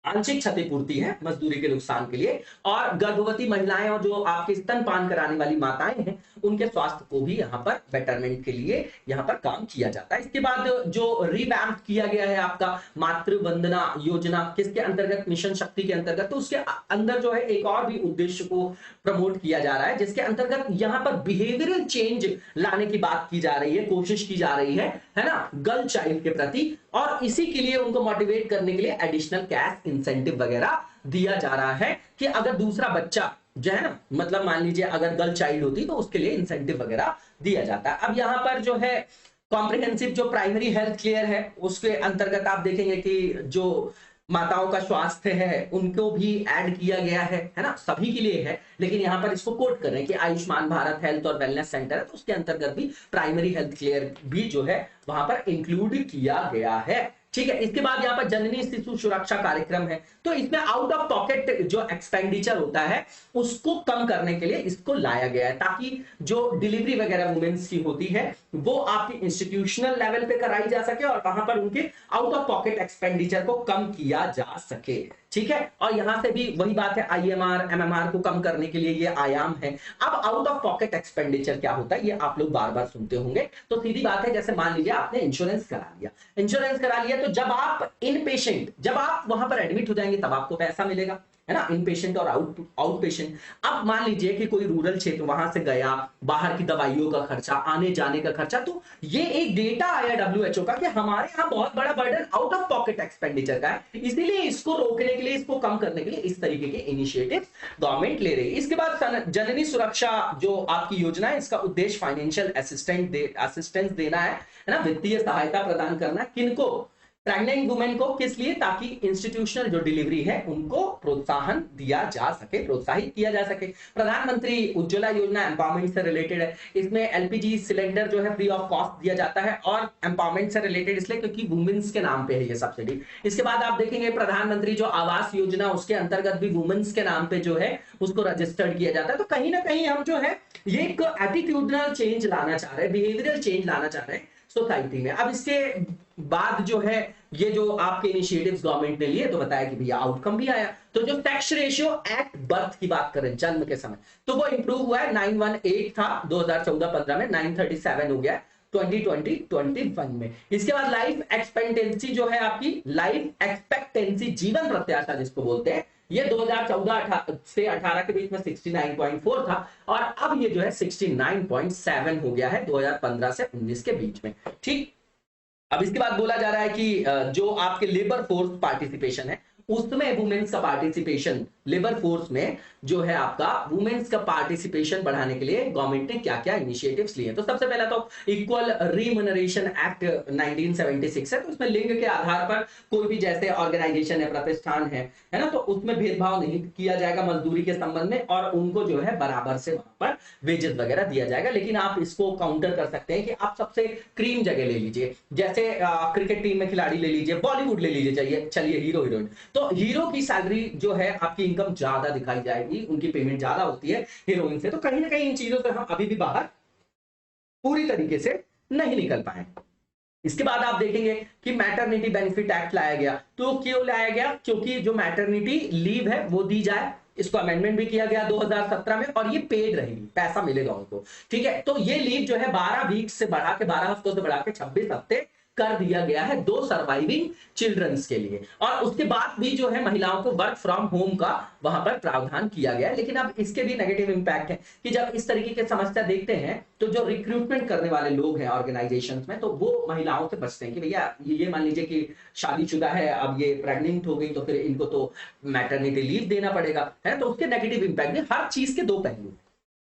आंशिक क्षतिपूर्ति है मजदूरी के नुकसान के लिए, और गर्भवती महिलाएं और जो आपके स्तनपान कराने वाली माताएं हैं उनके स्वास्थ्य को भी यहाँ पर बेटरमेंट के लिए यहाँ पर काम किया जाता है। इसके बाद जो रिवैम्प किया गया है आपका मातृ वंदना योजना, किसके अंतर्गत, मिशन शक्ति के अंतर्गत, तो उसके अंदर जो है एक और भी उद्देश्य को प्रमोट किया जा रहा है, जिसके अंतर्गत यहाँ पर बिहेवियरल चेंज लाने की बात की जा रही है, कोशिश की जा रही है ना, गर्ल चाइल्ड के प्रति, और इसी के लिए उनको मोटिवेट करने के लिए एडिशनल कैश इंसेंटिव वगैरह दिया जा रहा है कि अगर दूसरा बच्चा जो है ना, मतलब मान लीजिए अगर गर्ल चाइल्ड होती तो उसके लिए इंसेंटिव वगैरह दिया जाता है। अब यहाँ पर जो है कॉम्प्रिहेंसिव जो प्राइमरी हेल्थ केयर है उसके अंतर्गत आप देखेंगे कि जो माताओं का स्वास्थ्य है उनको भी ऐड किया गया है ना, सभी के लिए है, लेकिन यहाँ पर इसको कोट कर रहे हैं कि आयुष्मान भारत हेल्थ और वेलनेस सेंटर है, तो उसके अंतर्गत भी प्राइमरी हेल्थ केयर भी जो है वहां पर इंक्लूड किया गया है। ठीक है। इसके बाद यहाँ पर जननी शिशु सुरक्षा कार्यक्रम है, तो इसमें आउट ऑफ पॉकेट जो एक्सपेंडिचर होता है उसको कम करने के लिए इसको लाया गया है, ताकि जो डिलीवरी वगैरह वुमेन्स की होती है वो आपकी इंस्टीट्यूशनल लेवल पे कराई जा सके और वहां पर उनके आउट ऑफ पॉकेट एक्सपेंडिचर को कम किया जा सके। ठीक है, और यहां से भी वही बात है, आईएमआर एमएमआर को कम करने के लिए ये आयाम है। अब आउट ऑफ पॉकेट एक्सपेंडिचर क्या होता है ये आप लोग बार बार सुनते होंगे, तो सीधी बात है, जैसे मान लीजिए आपने इंश्योरेंस करा लिया, इंश्योरेंस करा लिया, तो जब आप इन पेशेंट, जब आप वहां पर एडमिट हो जाएंगे तब आपको पैसा मिलेगा, है ना, इन पेशेंट और आउट पेशेंट। अब मान लीजिए कि कोई रूरल क्षेत्र वहां से गया, बाहर की दवाइयों का खर्चा, आने जाने का खर्चा, तो ये एक डेटा आया डब्ल्यूएचओ का कि हमारे यहाँ बहुत बड़ा burden out of pocket expenditure का है, इसीलिए इसको रोकने के लिए, इसको कम करने के लिए इस तरीके के इनिशिएटिव गवर्नमेंट ले रही है। इसके बाद जननी सुरक्षा जो आपकी योजना है, इसका उद्देश्य फाइनेंशियल असिस्टेंस देना है ना, वित्तीय सहायता प्रदान करना, किनको, प्रेग्नेंट वुमेन को, किस लिए, ताकि इंस्टीट्यूशनल जो डिलीवरी है उनको प्रोत्साहन दिया जा सके, प्रोत्साहित किया जा सके। प्रधानमंत्री उज्ज्वला योजना एम्पावरमेंट से रिलेटेड है, इसमें एलपीजी सिलेंडर जो है फ्री ऑफ कॉस्ट दिया जाता है, और एम्पावरमेंट से रिलेटेड इसलिए क्योंकि वुमेन्स के नाम पे है ये सब्सिडी। इसके बाद आप देखेंगे प्रधानमंत्री जो आवास योजना, उसके अंतर्गत भी वुमेन्स के नाम पे जो है उसको रजिस्टर्ड किया जाता है। तो कहीं ना कहीं हम जो है ये एक एटीट्यूडनल चेंज लाना चाह रहे हैं, बिहेवियरल चेंज लाना चाह रहे हैं सोसाइटी में। अब इसके बाद जो है ये जो आपके इनिशिएटिव्स गवर्नमेंट ने लिए, तो बताया कि भैया आउटकम भी आया। तो जो सेक्स रेशियो एट बर्थ की बात करें, जन्म के समय, तो वो इंप्रूव हुआ है, 918 था 2014-15 में, 937 हो गया है 2020-21 में। इसके बाद लाइफ एक्सपेक्टेंसी जो है आपकी, लाइफ एक्सपेक्टेंसी जीवन प्रत्याशा जिसको बोलते हैं, ये 2014 से 18 के बीच में 69.4 था, और अब ये जो है 69.7 हो गया है 2015 से 19 के बीच में। ठीक, अब इसके बाद बोला जा रहा है कि जो आपके लेबर फोर्स पार्टिसिपेशन है उसमें वुमेन्स का पार्टिसिपेशन, लेबर फोर्स में जो है आपका वुमेन्स का पार्टिसिपेशन बढ़ाने के लिए गवर्नमेंट ने क्या क्या इनिशिएटिव्स लिए। तो सबसे पहला तो इक्वल रिम्यूनरेशन एक्ट 1976 है, तो इसमें लिंग के आधार पर कोई भी जैसे ऑर्गेनाइजेशन है, प्रतिष्ठान है ना, तो उसमें भेदभाव नहीं किया जाएगा मजदूरी के संबंध में, और उनको जो है बराबर से वहां पर वेजेस वगैरह दिया जाएगा। लेकिन आप इसको काउंटर कर सकते हैं कि आप सबसे क्रीम जगह ले लीजिए, जैसे क्रिकेट टीम में खिलाड़ी ले लीजिए, बॉलीवुड ले लीजिए, चलिए हीरो हीरोइन, तो हीरो की सैलरी जो है आपकी इनकम ज्यादा दिखाई जाएगी, उनकी पेमेंट ज्यादा होती है हीरोइन से। तो कहीं ना कहीं इन चीजों से हम अभी भी बाहर पूरी तरीके से नहीं निकल पाए। इसके बाद आप देखेंगे कि मैटरनिटी बेनिफिट एक्ट लाया गया। तो क्यों लाया गया? क्योंकि जो मैटरनिटी लीव है वो दी जाए, इसको अमेंडमेंट भी किया गया 2017 में, और ये पेड रहेगी, पैसा मिलेगा उनको। ठीक है, तो ये लीव जो है 12 वीक से बढ़ा के, 12 हफ्तों से बढ़ा के 26 हफ्ते कर दिया गया है 2 सर्वाइविंग चिल्ड्रंस के लिए। और उसके बाद भी जो है महिलाओं को वर्क फ्रॉम होम का वहां पर प्रावधान किया गया है। लेकिन अब इसके भी नेगेटिव इंपैक्ट है कि जब इस तरीके की समस्या देखते हैं तो जो रिक्रूटमेंट करने वाले लोग हैं ऑर्गेनाइजेशंस में, तो वो महिलाओं से बचते हैं कि भैया ये मान लीजिए कि शादीशुदा है, अब ये प्रेग्नेंट हो गई, तो फिर इनको तो मैटरनिटी लीव देना पड़ेगा, है। तो उसके नेगेटिव इंपैक्ट भी, हर चीज के 2 पहलू,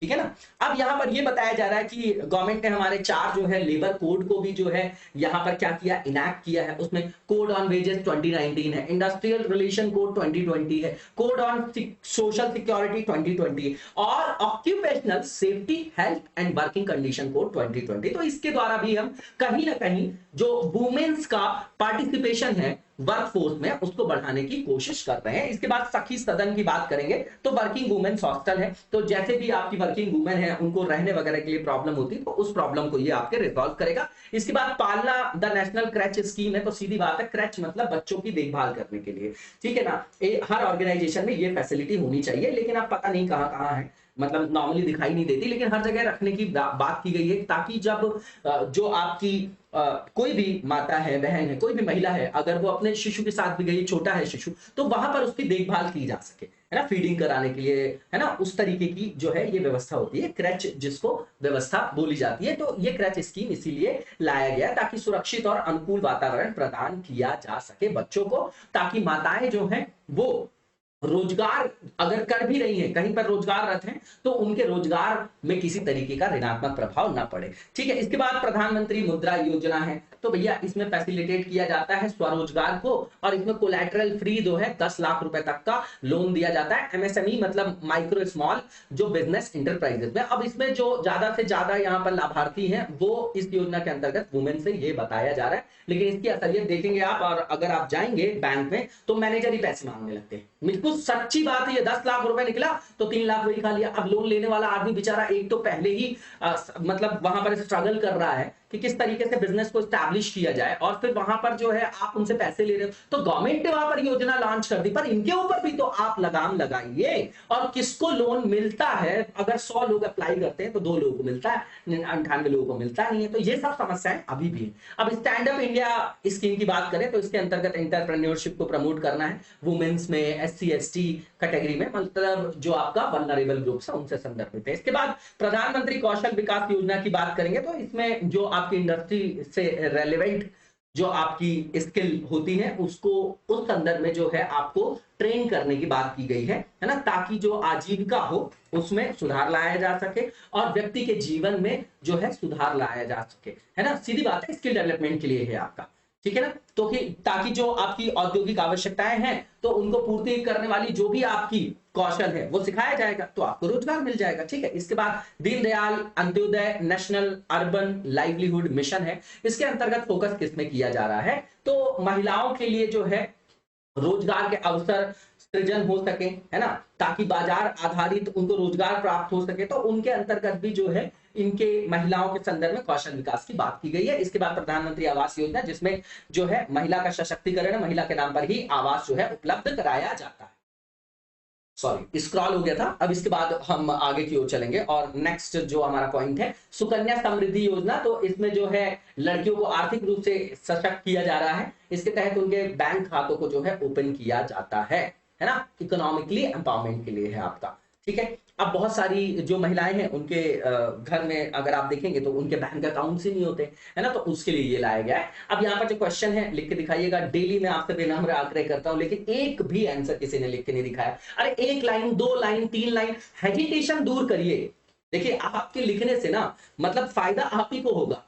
ठीक है ना। अब यहां पर ये बताया जा रहा है कि गवर्नमेंट ने हमारे 4 जो है लेबर कोड को भी जो है यहां पर क्या किया, इनैक्ट किया है। उसमें कोड ऑन वेजेस 2019 है, इंडस्ट्रियल रिलेशन कोड 2020 है, कोड ऑन सोशल सिक्योरिटी 2020 है, और occupational safety health and working condition code 2020। तो इसके द्वारा भी हम कहीं ना कहीं जो वुमेन्स का पार्टिसिपेशन है वर्कफोर्स में उसको बढ़ाने की कोशिश कर रहे हैं। इसके बाद सखी सदन की बात करेंगे तो वर्किंग वुमेन्स हॉस्टल है, तो जैसे भी आपकी वर्किंग वुमेन है उनको रहने वगैरह के लिए प्रॉब्लम होती है, तो उस प्रॉब्लम को ये आपके रिजॉल्व करेगा। इसके बाद पालना द नेशनल क्रैच स्कीम है, तो सीधी बात है, क्रैच मतलब बच्चों की देखभाल करने के लिए, ठीक है ना। हर ऑर्गेनाइजेशन में ये फैसिलिटी होनी चाहिए, लेकिन आप पता नहीं कहां कहां है, मतलब नॉर्मली दिखाई नहीं देती, लेकिन हर जगह रखने की बात की गई है, ताकि जब जो आपकी कोई भी माता है, बहन है, कोई भी महिला है, अगर वो अपने शिशु के साथ भी गई, छोटा है शिशु, तो वहां पर उसकी देखभाल की जा सके, है ना, फीडिंग कराने के लिए, है ना, उस तरीके की जो है ये व्यवस्था होती है, क्रैच जिसको व्यवस्था बोली जाती है। तो ये क्रैच स्कीम इसीलिए लाया गया ताकि सुरक्षित और अनुकूल वातावरण प्रदान किया जा सके बच्चों को, ताकि माताएं जो हैं वो रोजगार अगर कर भी रही हैं, कहीं पर रोजगाररत हैं, तो उनके रोजगार में किसी तरीके का ऋणात्मक प्रभाव ना पड़े। ठीक है, इसके बाद प्रधानमंत्री मुद्रा योजना है, तो भैया इसमें फैसिलिटेट किया जाता है स्वरोजगार को, और इसमें कोलैटरल फ्री जो है 10 लाख रुपए तक का लोन दिया जाता है एमएसएमई मतलब माइक्रो स्मॉल जो बिजनेस इंटरप्राइजेस में। अब इसमें जो ज्यादा से ज्यादा यहाँ पर लाभार्थी हैं वो इस योजना के अंतर्गत वुमेन से ये बताया जा रहा है, लेकिन इसकी असलियत देखेंगे आप, और अगर आप जाएंगे बैंक में तो मैनेजर ही पैसे मांगने लगते हैं। बिल्कुल सच्ची बात है, ये 10 लाख रुपए निकला तो 3 लाख वही खा लिया। अब लोन लेने वाला आदमी बेचारा एक तो पहले ही मतलब वहां पर स्ट्रगल कर रहा है कि किस तरीके से बिजनेस को स्टैब्लिश किया जाए, और फिर वहां पर जो है आप उनसे पैसे ले रहे हो, तो गवर्नमेंट ने वहां पर योजना लॉन्च कर दी, पर इनके ऊपर भी तो आप लगाम लगाइए। और किसको लोन मिलता है, अगर 100 लोग अप्लाई करते हैं तो 2 लोगों को मिलता है, 98 लोगों को मिलता नहीं है। तो ये सब समस्याएं अभी भी है। अब स्टैंड अप इंडिया स्कीम की बात करें तो इसके अंतर्गत एंटरप्रेन्योरशिप को प्रमोट करना है वुमेन्स में, एससी एसटी कैटेगरी में, मतलब जो आपका वल्नरेबल ग्रुप्स है उनसे संदर्भित है। इसके बाद प्रधानमंत्री कौशल विकास योजना की बात करेंगे तो इसमें जो आपकी इंडस्ट्री से रेलेवेंट जो आपकी स्किल होती है उसको उस संदर्भ में जो है आपको ट्रेन करने की बात की गई है ना, ताकि जो आजीविका हो उसमें सुधार लाया जा सके और व्यक्ति के जीवन में जो है सुधार लाया जा सके, है ना। सीधी बात है, स्किल डेवलपमेंट के लिए है आपका, ठीक है ना। तो कि ताकि जो आपकी औद्योगिक आवश्यकताएं हैं तो उनको पूर्ति करने वाली जो भी आपकी कौशल है वो सिखाया जाएगा, तो आपको रोजगार मिल जाएगा, ठीक है। इसके बाद Deendayal Antyodaya national urban livelihood mission है। इसके अंतर्गत फोकस किसमें किया जा रहा है, तो महिलाओं के लिए जो है रोजगार के अवसर सृजन हो सके, है ना, ताकि बाजार आधारित उनको रोजगार प्राप्त हो सके। तो उनके अंतर्गत भी जो है इनके महिलाओं के संदर्भ में कौशल विकास की बात की गई है। इसके बाद प्रधानमंत्री आवास योजना, जिसमें जो है महिला का सशक्तिकरण, महिला के नाम पर ही आवास जो है उपलब्ध कराया जाता है। सॉरी स्क्रॉल हो गया था। अब इसके बाद हम आगे की ओर चलेंगे और नेक्स्ट जो हमारा पॉइंट है सुकन्या समृद्धि योजना। तो इसमें जो है लड़कियों को आर्थिक रूप से सशक्त किया जा रहा है। इसके तहत उनके बैंक खातों को जो है ओपन किया जाता है ना, इकोनॉमिकली एम्पावरमेंट के लिए है आपका, ठीक है। अब बहुत सारी जो महिलाएं हैं उनके घर में अगर आप देखेंगे तो उनके बैंक अकाउंट्स ही नहीं होते, है ना, तो उसके लिए ये लाया गया है। अब यहाँ पर जो क्वेश्चन है लिख के दिखाइएगा। डेली मैं आपसे विनम्र आग्रह करता हूं, लेकिन एक भी आंसर किसी ने लिख के नहीं दिखाया। अरे 1 लाइन 2 लाइन 3 लाइन, हेजिटेशन दूर करिए। देखिए आपके लिखने से ना मतलब फायदा आप ही को होगा,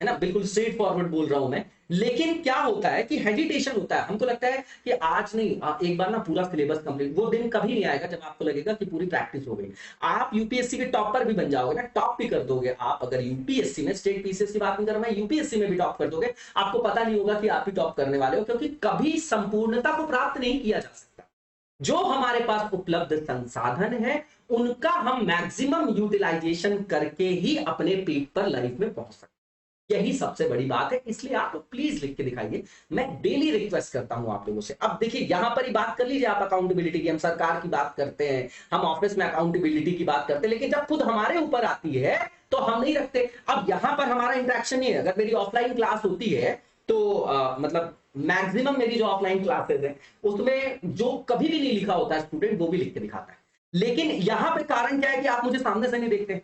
है ना, बिल्कुल स्ट्रेट फॉरवर्ड बोल रहा हूं मैं। लेकिन क्या होता है कि हेजिटेशन होता है, हमको लगता है कि आज नहीं, एक बार ना पूरा सिलेबस कंप्लीट, वो दिन कभी नहीं आएगा जब आपको लगेगा कि पूरी प्रैक्टिस हो गई। आप यूपीएससी के टॉपर भी बन जाओगे ना, टॉप भी कर दोगे आप। अगर यूपीएससी में, स्टेट पीसीएस की बात नहीं कर रहा मैं, यूपीएससी में भी टॉप कर दोगे, आपको पता नहीं होगा कि आप ही टॉप करने वाले हो, क्योंकि कभी संपूर्णता को प्राप्त नहीं किया जा सकता। जो हमारे पास उपलब्ध संसाधन है उनका हम मैक्सिमम यूटिलाइजेशन करके ही अपने पीक पर लाइफ में पहुंच सकते, यही सबसे बड़ी बात है। इसलिए आप लोग प्लीज लिख के दिखाइए, मैं डेली रिक्वेस्ट करता हूं आप लोगों से। अब देखिए यहां पर ही बात कर लीजिए आप अकाउंटेबिलिटी की, हम सरकार की बात करते हैं, हम ऑफिस में अकाउंटेबिलिटी की बात करते हैं, लेकिन जब खुद हमारे ऊपर आती है तो हम नहीं रखते। अब यहां पर हमारा इंटरेक्शन नहीं है। अगर मेरी ऑफलाइन क्लास होती है तो मतलब मैक्सिमम मेरी जो ऑफलाइन क्लासेस है उसमें जो कभी भी नहीं लिखा होता है स्टूडेंट वो भी लिख के दिखाता है, लेकिन यहां पे कारण क्या है कि आप मुझे सामने से नहीं देखते,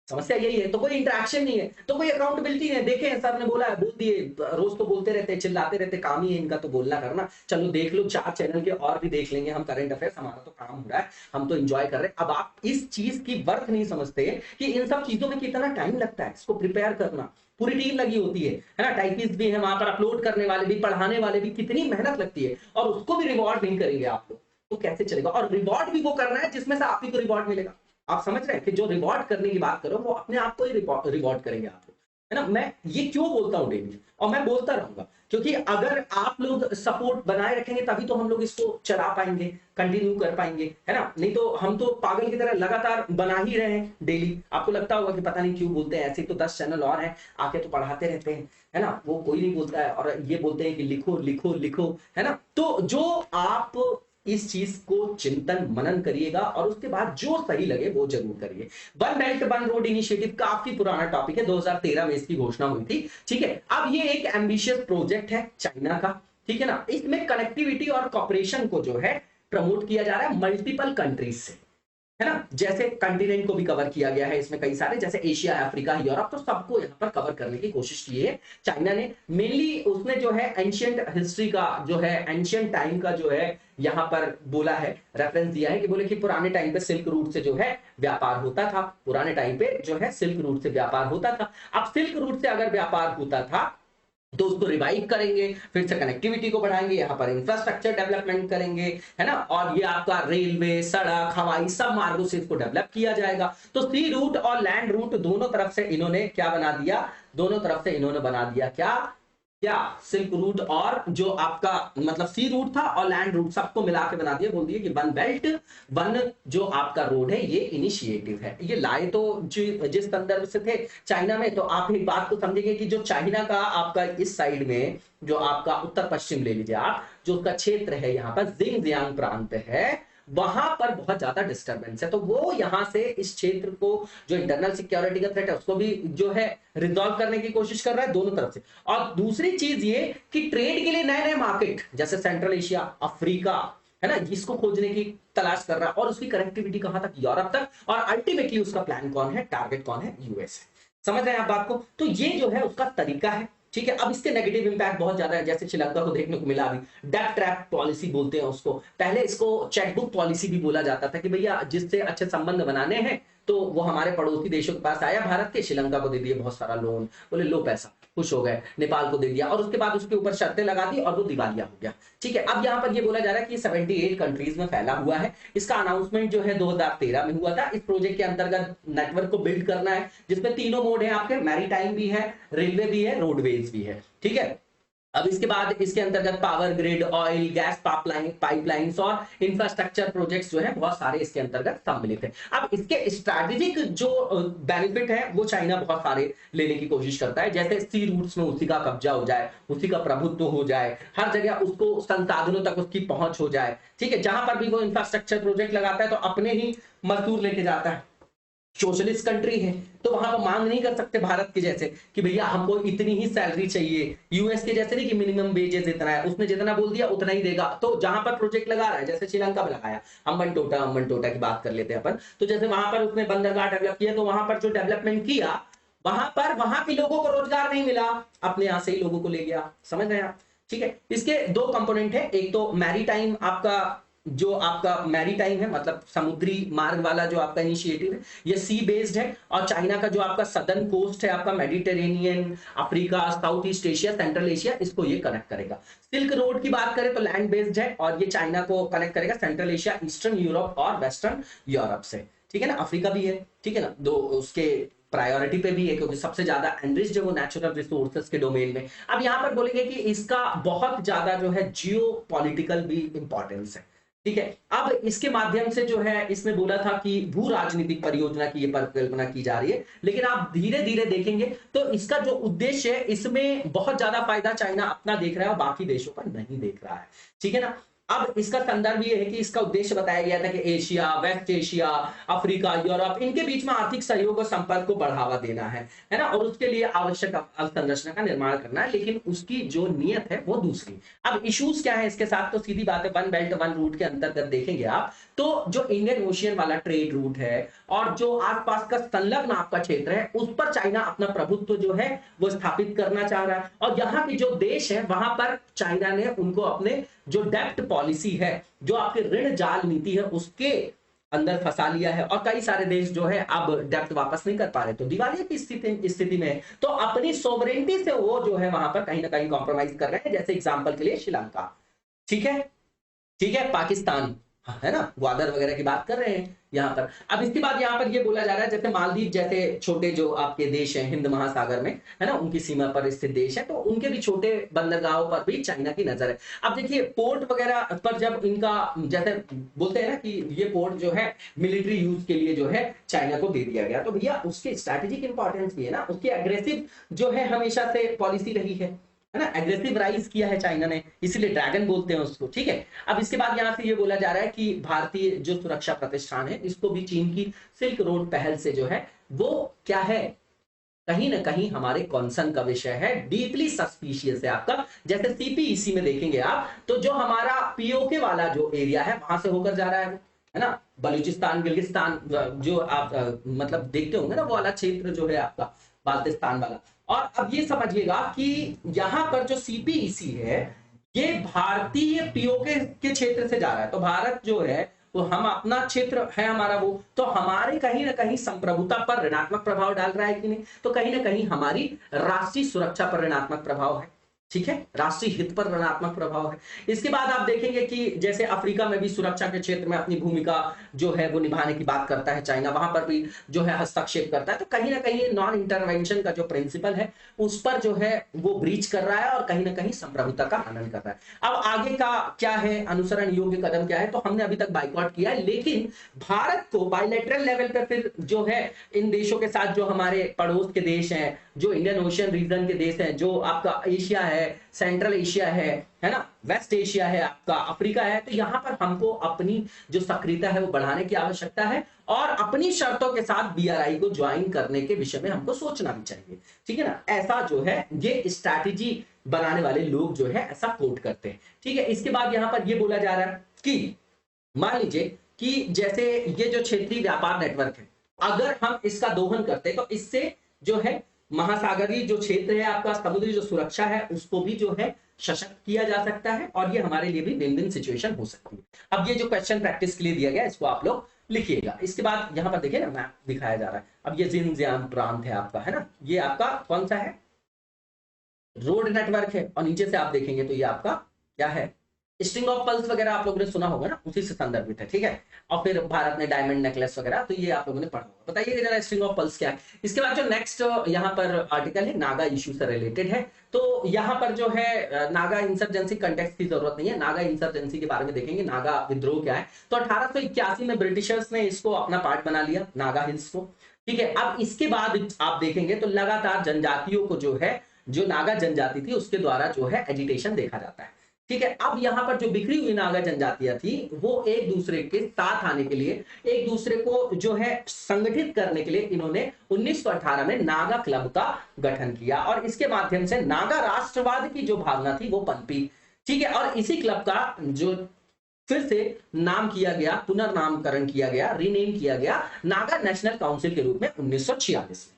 समस्या यही है। तो कोई इंटरेक्शन नहीं है, तो कोई अकाउंटेबिलिटी नहीं है। देखें सर ने बोला है, बोल दिए, रोज तो बोलते रहते, चिल्लाते रहते, काम ही है इनका तो बोलना करना। चलो देख लो 4 चैनल के और भी देख लेंगे हम, करंट अफेयर्स, हमारा तो काम हो रहा है, हम तो एंजॉय कर रहे हैं। अब आप इस चीज की वर्थ नहीं समझते कि इन सब चीजों में कितना टाइम लगता है, इसको प्रिपेयर करना, पूरी टीम लगी होती है ना, टाइपिस्ट भी है वहां पर, अपलोड करने वाले भी, पढ़ाने वाले भी, कितनी मेहनत लगती है, और उसको भी रिवॉर्ड नहीं करेंगे आप लोग तो कैसे चलेगा। और रिवॉर्ड भी वो करना है जिसमें से आप ही को रिवॉर्ड मिलेगा। आप समझ रहे हैं कि जो रिवॉर्ड करने की बात करो वो अपने आप को ही रिवॉर्ड करेंगे आप लोग, है ना। मैं ये क्यों बोलता हूं डेली, और मैं बोलता रहूंगा, क्योंकि अगर आप लोग सपोर्ट बनाए रखेंगे तभी तो हम लोग इसको चला पाएंगे, कंटिन्यू कर पाएंगे, है ना। नहीं तो हम तो पागल की तरह लगातार बना ही रहे हैं डेली। आपको लगता होगा कि पता नहीं क्यों बोलते हैं, ऐसे तो 10 चैनल और हैं, आके तो पढ़ाते रहते हैं, है ना, वो कोई नहीं बोलता है, और ये बोलते हैं कि लिखो लिखो लिखो, है ना। तो जो आप इस चीज को चिंतन मनन करिएगा और उसके बाद जो सही लगे वो जरूर करिए। One belt one road initiative काफी पुराना टॉपिक है, 2013 में इसकी घोषणा हुई थी, ठीक है। अब ये एक एम्बिशियस प्रोजेक्ट है चाइना का, ठीक है ना। इसमें कनेक्टिविटी और कॉपरेशन को जो है प्रमोट किया जा रहा है मल्टीपल कंट्रीज से, है ना। जैसे कंटिनेंट को भी कवर किया गया है इसमें, कई सारे, जैसे एशिया, अफ्रीका, यूरोप, तो सबको यहाँ पर कवर करने की कोशिश की है चाइना ने। मेनली उसने जो है एंशियंट हिस्ट्री का जो है, एंशियंट टाइम का जो है यहाँ पर बोला है, रेफरेंस दिया है कि बोले कि पुराने टाइम पे सिल्क रूट से जो है व्यापार होता था, पुराने टाइम पे जो है सिल्क रूट से व्यापार होता था। अब सिल्क रूट से अगर व्यापार होता था तो उसको रिवाइव करेंगे, फिर से कनेक्टिविटी को बढ़ाएंगे, यहाँ पर इंफ्रास्ट्रक्चर डेवलपमेंट करेंगे, है ना। और ये आपका रेलवे, सड़क, हवाई सब मार्गों से इसको डेवलप किया जाएगा। तो सी रूट और लैंड रूट दोनों तरफ से इन्होंने क्या बना दिया, दोनों तरफ से इन्होंने बना दिया क्या क्या सिल्क रूट, और जो आपका मतलब सी रूट था और लैंड रूट सबको मिला के बना दिया, बोल दिया कि वन बेल्ट वन जो आपका रोड है ये इनिशिएटिव है। ये लाए तो जिस संदर्भ से थे चाइना में, तो आप एक बात को समझेंगे कि जो चाइना का आपका इस साइड में जो आपका उत्तर पश्चिम ले लीजिए आप, जो उसका क्षेत्र है यहाँ पर जिंगजियांग प्रांत है, वहां पर बहुत ज्यादा डिस्टरबेंस है। तो वो यहां से इस क्षेत्र को जो इंटरनल सिक्योरिटी का थ्रेट है उसको भी जो है रिजॉल्व करने की कोशिश कर रहा है दोनों तरफ से। और दूसरी चीज ये कि ट्रेड के लिए नए नए मार्केट जैसे सेंट्रल एशिया, अफ्रीका, है ना, इसको खोजने की तलाश कर रहा है। और उसकी कनेक्टिविटी कहां तक, यूरोप तक। और अल्टीमेटली उसका प्लान कौन है, टारगेट कौन है, यूएस है। समझ रहे हैं आप बात को। तो ये जो है उसका तरीका है, ठीक है। अब इसके नेगेटिव इंपैक्ट बहुत ज्यादा है, जैसे श्रीलंका को देखने को मिला अभी, डेट ट्रैप पॉलिसी बोलते हैं उसको। पहले इसको चेकबुक पॉलिसी भी बोला जाता था कि भैया जिससे अच्छे संबंध बनाने हैं तो वो हमारे पड़ोसी देशों के पास आया, भारत के, श्रीलंका को दे दिए बहुत सारा लोन, बोले लो पैसा, खुश हो गए। नेपाल को दे दिया और उसके बाद उसके ऊपर शर्तें लगा दी और वो दिवालिया हो गया, ठीक है। अब यहाँ पर ये बोला जा रहा है कि 78 कंट्रीज में फैला हुआ है। इसका अनाउंसमेंट जो है 2013 में हुआ था। इस प्रोजेक्ट के अंतर्गत नेटवर्क को बिल्ड करना है, जिसमें तीनों मोड है आपके, मैरीटाइम भी है, रेलवे भी है, रोडवेज भी है, ठीक है। अब इसके बाद इसके अंतर्गत power grid, oil, gas pipelines और इंफ्रास्ट्रक्चर प्रोजेक्ट्स जो है बहुत सारे इसके अंतर्गत सम्मिलित है। अब इसके स्ट्रैटेजिक जो बेनिफिट है वो चाइना बहुत सारे लेने की कोशिश करता है, जैसे सी रूट्स में उसी का कब्जा हो जाए, उसी का प्रभुत्व हो जाए, हर जगह उसको संसाधनों तक उसकी पहुंच हो जाए, ठीक है। जहां पर भी वो इंफ्रास्ट्रक्चर प्रोजेक्ट लगाता है तो अपने ही मजदूर लेके जाता है। सोशलिस्ट कंट्री है तो वहां पर मांग नहीं कर सकते भारत के जैसे कि भैया हमको इतनी ही सैलरी चाहिए, यूएस के जैसे नहीं कि मिनिमम वेजेस इतना है, उसने जितना बोल दिया उतना ही देगा। तो जहां पर प्रोजेक्ट लगा रहा है, जैसे श्रीलंका में लगाया अम्बन टोटा की बात कर लेते हैं अपन, तो जैसे वहां पर उसने बंदरगाह डेवलप किया, तो वहां पर जो डेवलपमेंट किया वहां पर वहां के लोगों को रोजगार नहीं मिला, अपने यहां से ही लोगों को ले गया। समझ रहे हैं आप, ठीक है। इसके दो कंपोनेंट है, एक तो मैरीटाइम आपका जो आपका मैरीटाइम है, मतलब समुद्री मार्ग वाला जो आपका इनिशिएटिव है, ये सी बेस्ड है। और चाइना का जो आपका सदर्न कोस्ट है आपका, Mediterranean, Africa, south east Asia, central Asia, इसको ये कनेक्ट करेगा। सिल्क रोड की बात करें तो लैंड बेस्ड है और ये चाइना को कनेक्ट करेगा सेंट्रल एशिया, ईस्टर्न यूरोप और वेस्टर्न यूरोप से, ठीक है ना। अफ्रीका भी है, ठीक है ना, दो उसके प्रायोरिटी पे भी है क्योंकि सबसे ज्यादा एनरिच्ड है वो नेचुरल रिसोर्सेज के डोमेन में। अब यहां पर बोलेंगे कि इसका बहुत ज्यादा जो है जियो पॉलिटिकल भी इंपॉर्टेंस है, ठीक है। अब इसके माध्यम से जो है इसने बोला था कि भू राजनीतिक परियोजना की ये परिकल्पना की जा रही है, लेकिन आप धीरे धीरे देखेंगे तो इसका जो उद्देश्य है इसमें बहुत ज्यादा फायदा चाइना अपना देख रहा है और बाकी देशों पर नहीं देख रहा है, ठीक है ना। अब इसका संदर्भ ये है कि इसका उद्देश्य बताया गया था कि Asia, West Asia, Africa, Europe, इनके बीच में आर्थिक सहयोग और संपर्क को बढ़ावा देना है ना, और उसके लिए आवश्यक अवसंरचना का निर्माण करना है, लेकिन उसकी जो नियत है वो दूसरी। अब इश्यूज क्या है इसके साथ, तो सीधी बात है, वन बेल्ट वन रूट के अंतर्गत देखेंगे आप तो जो इंडियन ओशियन वाला ट्रेड रूट है और जो आसपास का संलग्न आपका क्षेत्र है उस पर चाइना अपना प्रभुत्व जो है वो स्थापित करना चाह रहा है। और यहाँ की जो देश है वहां पर चाइना ने उनको अपने जो डेप्ट पॉलिसी है, जो आपके ऋण जाल नीति है, उसके अंदर फंसा लिया है। और कई सारे देश जो है अब डेप्ट वापस नहीं कर पा रहे, तो दिवालिया की स्थिति में है। तो अपनी सोवरेनिटी से वो जो है वहां पर कहीं ना कहीं कॉम्प्रोमाइज कर रहे हैं, जैसे एग्जांपल के लिए श्रीलंका, ठीक है, ठीक है, पाकिस्तान, है ना, ग्वादर वगैरह की बात कर रहे हैं यहाँ पर। अब इसके बाद यहाँ पर ये बोला जा रहा है जैसे मालदीव जैसे छोटे जो आपके देश हैं हिंद महासागर में, है ना, उनकी सीमा पर स्थित देश है, तो उनके भी छोटे बंदरगाहों पर भी चाइना की नजर है। अब देखिए पोर्ट वगैरह पर जब इनका जैसे बोलते हैं ना कि ये पोर्ट जो है मिलिट्री यूज के लिए जो है चाइना को दे दिया गया, तो भैया उसकी स्ट्रैटेजिक इंपॉर्टेंस भी है ना, उसकी एग्रेसिव जो है हमेशा से पॉलिसी रही है ना, एग्रेसिव राइज किया है चाइना ने, इसीलिए ड्रैगन बोलते हैं उसको, ठीक है। अब इसके बाद यहां से ये बोला जा रहा है कि भारतीय जो सुरक्षा प्रतिष्ठान है इसको भी चीन की सिल्क रोड पहल से जो है वो क्या है, कहीं ना कहीं हमारे कॉन्सर्न का विषय है, डीपली सस्पिशियस है आपका। जैसे सीपीईसी में देखेंगे आप तो जो हमारा पीओके वाला जो एरिया है वहां से होकर जा रहा है ना, बलूचिस्तान, गिलगिस्तान, जो आप मतलब देखते होंगे ना वो वाला क्षेत्र जो है आपका बाल्टिस्तान वाला। और अब ये समझिएगा कि यहां पर जो सीपीईसी है ये भारतीय पीओके के क्षेत्र से जा रहा है, तो भारत जो है तो हम अपना क्षेत्र है हमारा वो, तो हमारे कहीं ना कहीं संप्रभुता पर ऋणात्मक प्रभाव डाल रहा है कि नहीं, तो कहीं ना कहीं हमारी राष्ट्रीय सुरक्षा पर ऋणात्मक प्रभाव है। ठीक है, राष्ट्रीय हित पर ऋणात्मक प्रभाव है। इसके बाद आप देखेंगे कि जैसे अफ्रीका में भी सुरक्षा के क्षेत्र में अपनी भूमिका जो है वो निभाने की बात करता है चाइना, वहां पर भी जो है हस्तक्षेप करता है। तो कहीं ना कहीं नॉन इंटरवेंशन का जो प्रिंसिपल है उस पर जो है वो ब्रीच कर रहा है और कहीं ना कहीं संप्रभुता का हनन कर रहा है। अब आगे का क्या है, अनुसरण योग्य कदम क्या है, तो हमने अभी तक बाइकआउट किया है, लेकिन भारत को बायलैटरल लेवल पे फिर जो है इन देशों के साथ, जो हमारे पड़ोस के देश हैं, जो इंडियन ओशियन रीजन के देश हैं, जो आपका एशिया है, सेंट्रल एशिया है ना, वेस्ट एशिया है, आपका अफ्रीका है, तो यहां पर हमको अपनी जो सक्रियता है वो बढ़ाने की आवश्यकता है और अपनी शर्तों के साथ बीआरआई को ज्वाइन करने के विषय में हमको सोचना भी चाहिए। ठीक है ना, ऐसा जो है ये स्ट्रैटेजी बनाने वाले लोग जो है ऐसा कोट करते हैं। ठीक है, इसके बाद यहां पर ये बोला जा रहा है कि मान लीजिए कि जैसे ये जो क्षेत्रीय व्यापार नेटवर्क है, अगर हम इसका दोहन करते तो इससे जो है महासागरीय जो क्षेत्र है आपका, समुद्री जो सुरक्षा है उसको भी जो है सशक्त किया जा सकता है और ये हमारे लिए भी विन विन सिचुएशन हो सकती है। अब ये जो क्वेश्चन प्रैक्टिस के लिए दिया गया इसको आप लोग लिखिएगा। इसके बाद यहां पर देखिए ना मैप दिखाया जा रहा है। अब ये जिनजियांग प्रांत है आपका, है ना, ये आपका कौन सा है, रोड नेटवर्क है, और नीचे से आप देखेंगे तो ये आपका क्या है, स्ट्रिंग ऑफ पल्स वगैरह आप लोगों ने सुना होगा ना, उसी से संदर्भित है। ठीक है, और फिर भारत ने डायमंड नेकलेस वगैरह, तो ये आप लोगों ने पढ़ा होगा। बताइए जरा स्ट्रिंग ऑफ पल्स क्या है। इसके बाद जो नेक्स्ट यहाँ पर आर्टिकल है नागा इश्यू से रिलेटेड है, तो यहाँ पर जो है नागा इंसर्जेंसी कंटेक्स्ट की जरूरत नहीं है, नागा इंसर्जेंसी के बारे में देखेंगे, नागा विद्रोह क्या है। तो 1881 में ब्रिटिशर्स ने इसको अपना पार्ट बना लिया, नागा हिल्स को। ठीक है, अब इसके बाद आप देखेंगे तो लगातार जनजातियों को जो है, जो नागा जनजाति थी उसके द्वारा जो है एजिटेशन देखा जाता है। ठीक है, अब यहां पर जो बिखरी हुई नागा जनजातियां थी वो एक दूसरे के साथ आने के लिए, एक दूसरे को जो है संगठित करने के लिए इन्होंने 1918 में नागा क्लब का गठन किया और इसके माध्यम से नागा राष्ट्रवाद की जो भावना थी वो पनपी। ठीक है, और इसी क्लब का जो फिर से नाम किया गया, पुनर्नामकरण किया गया, रीनेम किया गया नागा नेशनल काउंसिल के रूप में 1946 में।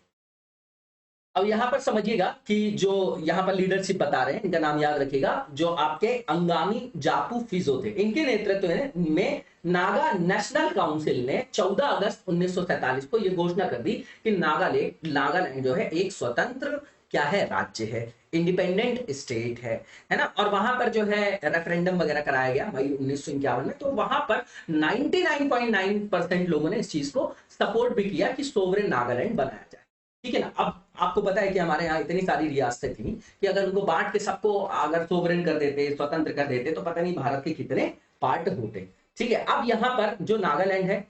अब यहां पर समझिएगा कि जो यहां पर लीडरशिप बता रहे हैं इनका नाम याद रखिएगा, जो आपके अंगामी जापू फिजो थे, इनके नेतृत्व में नागा नेशनल काउंसिल ने 14 अगस्त 1947 को यह घोषणा कर दी कि नागालैंड जो है एक स्वतंत्र क्या है, राज्य है, इंडिपेंडेंट स्टेट है ना। और वहां पर जो है रेफरेंडम वगैरह कराया गया मई 1951 में, तो वहां पर 99.9% लोगों ने इस चीज को सपोर्ट भी किया कि सोवरेन नागालैंड बनाया जाए। ठीक है ना, अब आपको पता है कि हमारे यहाँ इतनी सारी रियासतें थी कि अगर उनको बांट के सबको अगर सोवरेन कर देते, स्वतंत्र कर देते, तो पता नहीं भारत के कितने पार्ट होते। ठीक है, अब यहाँ पर जो नागालैंड है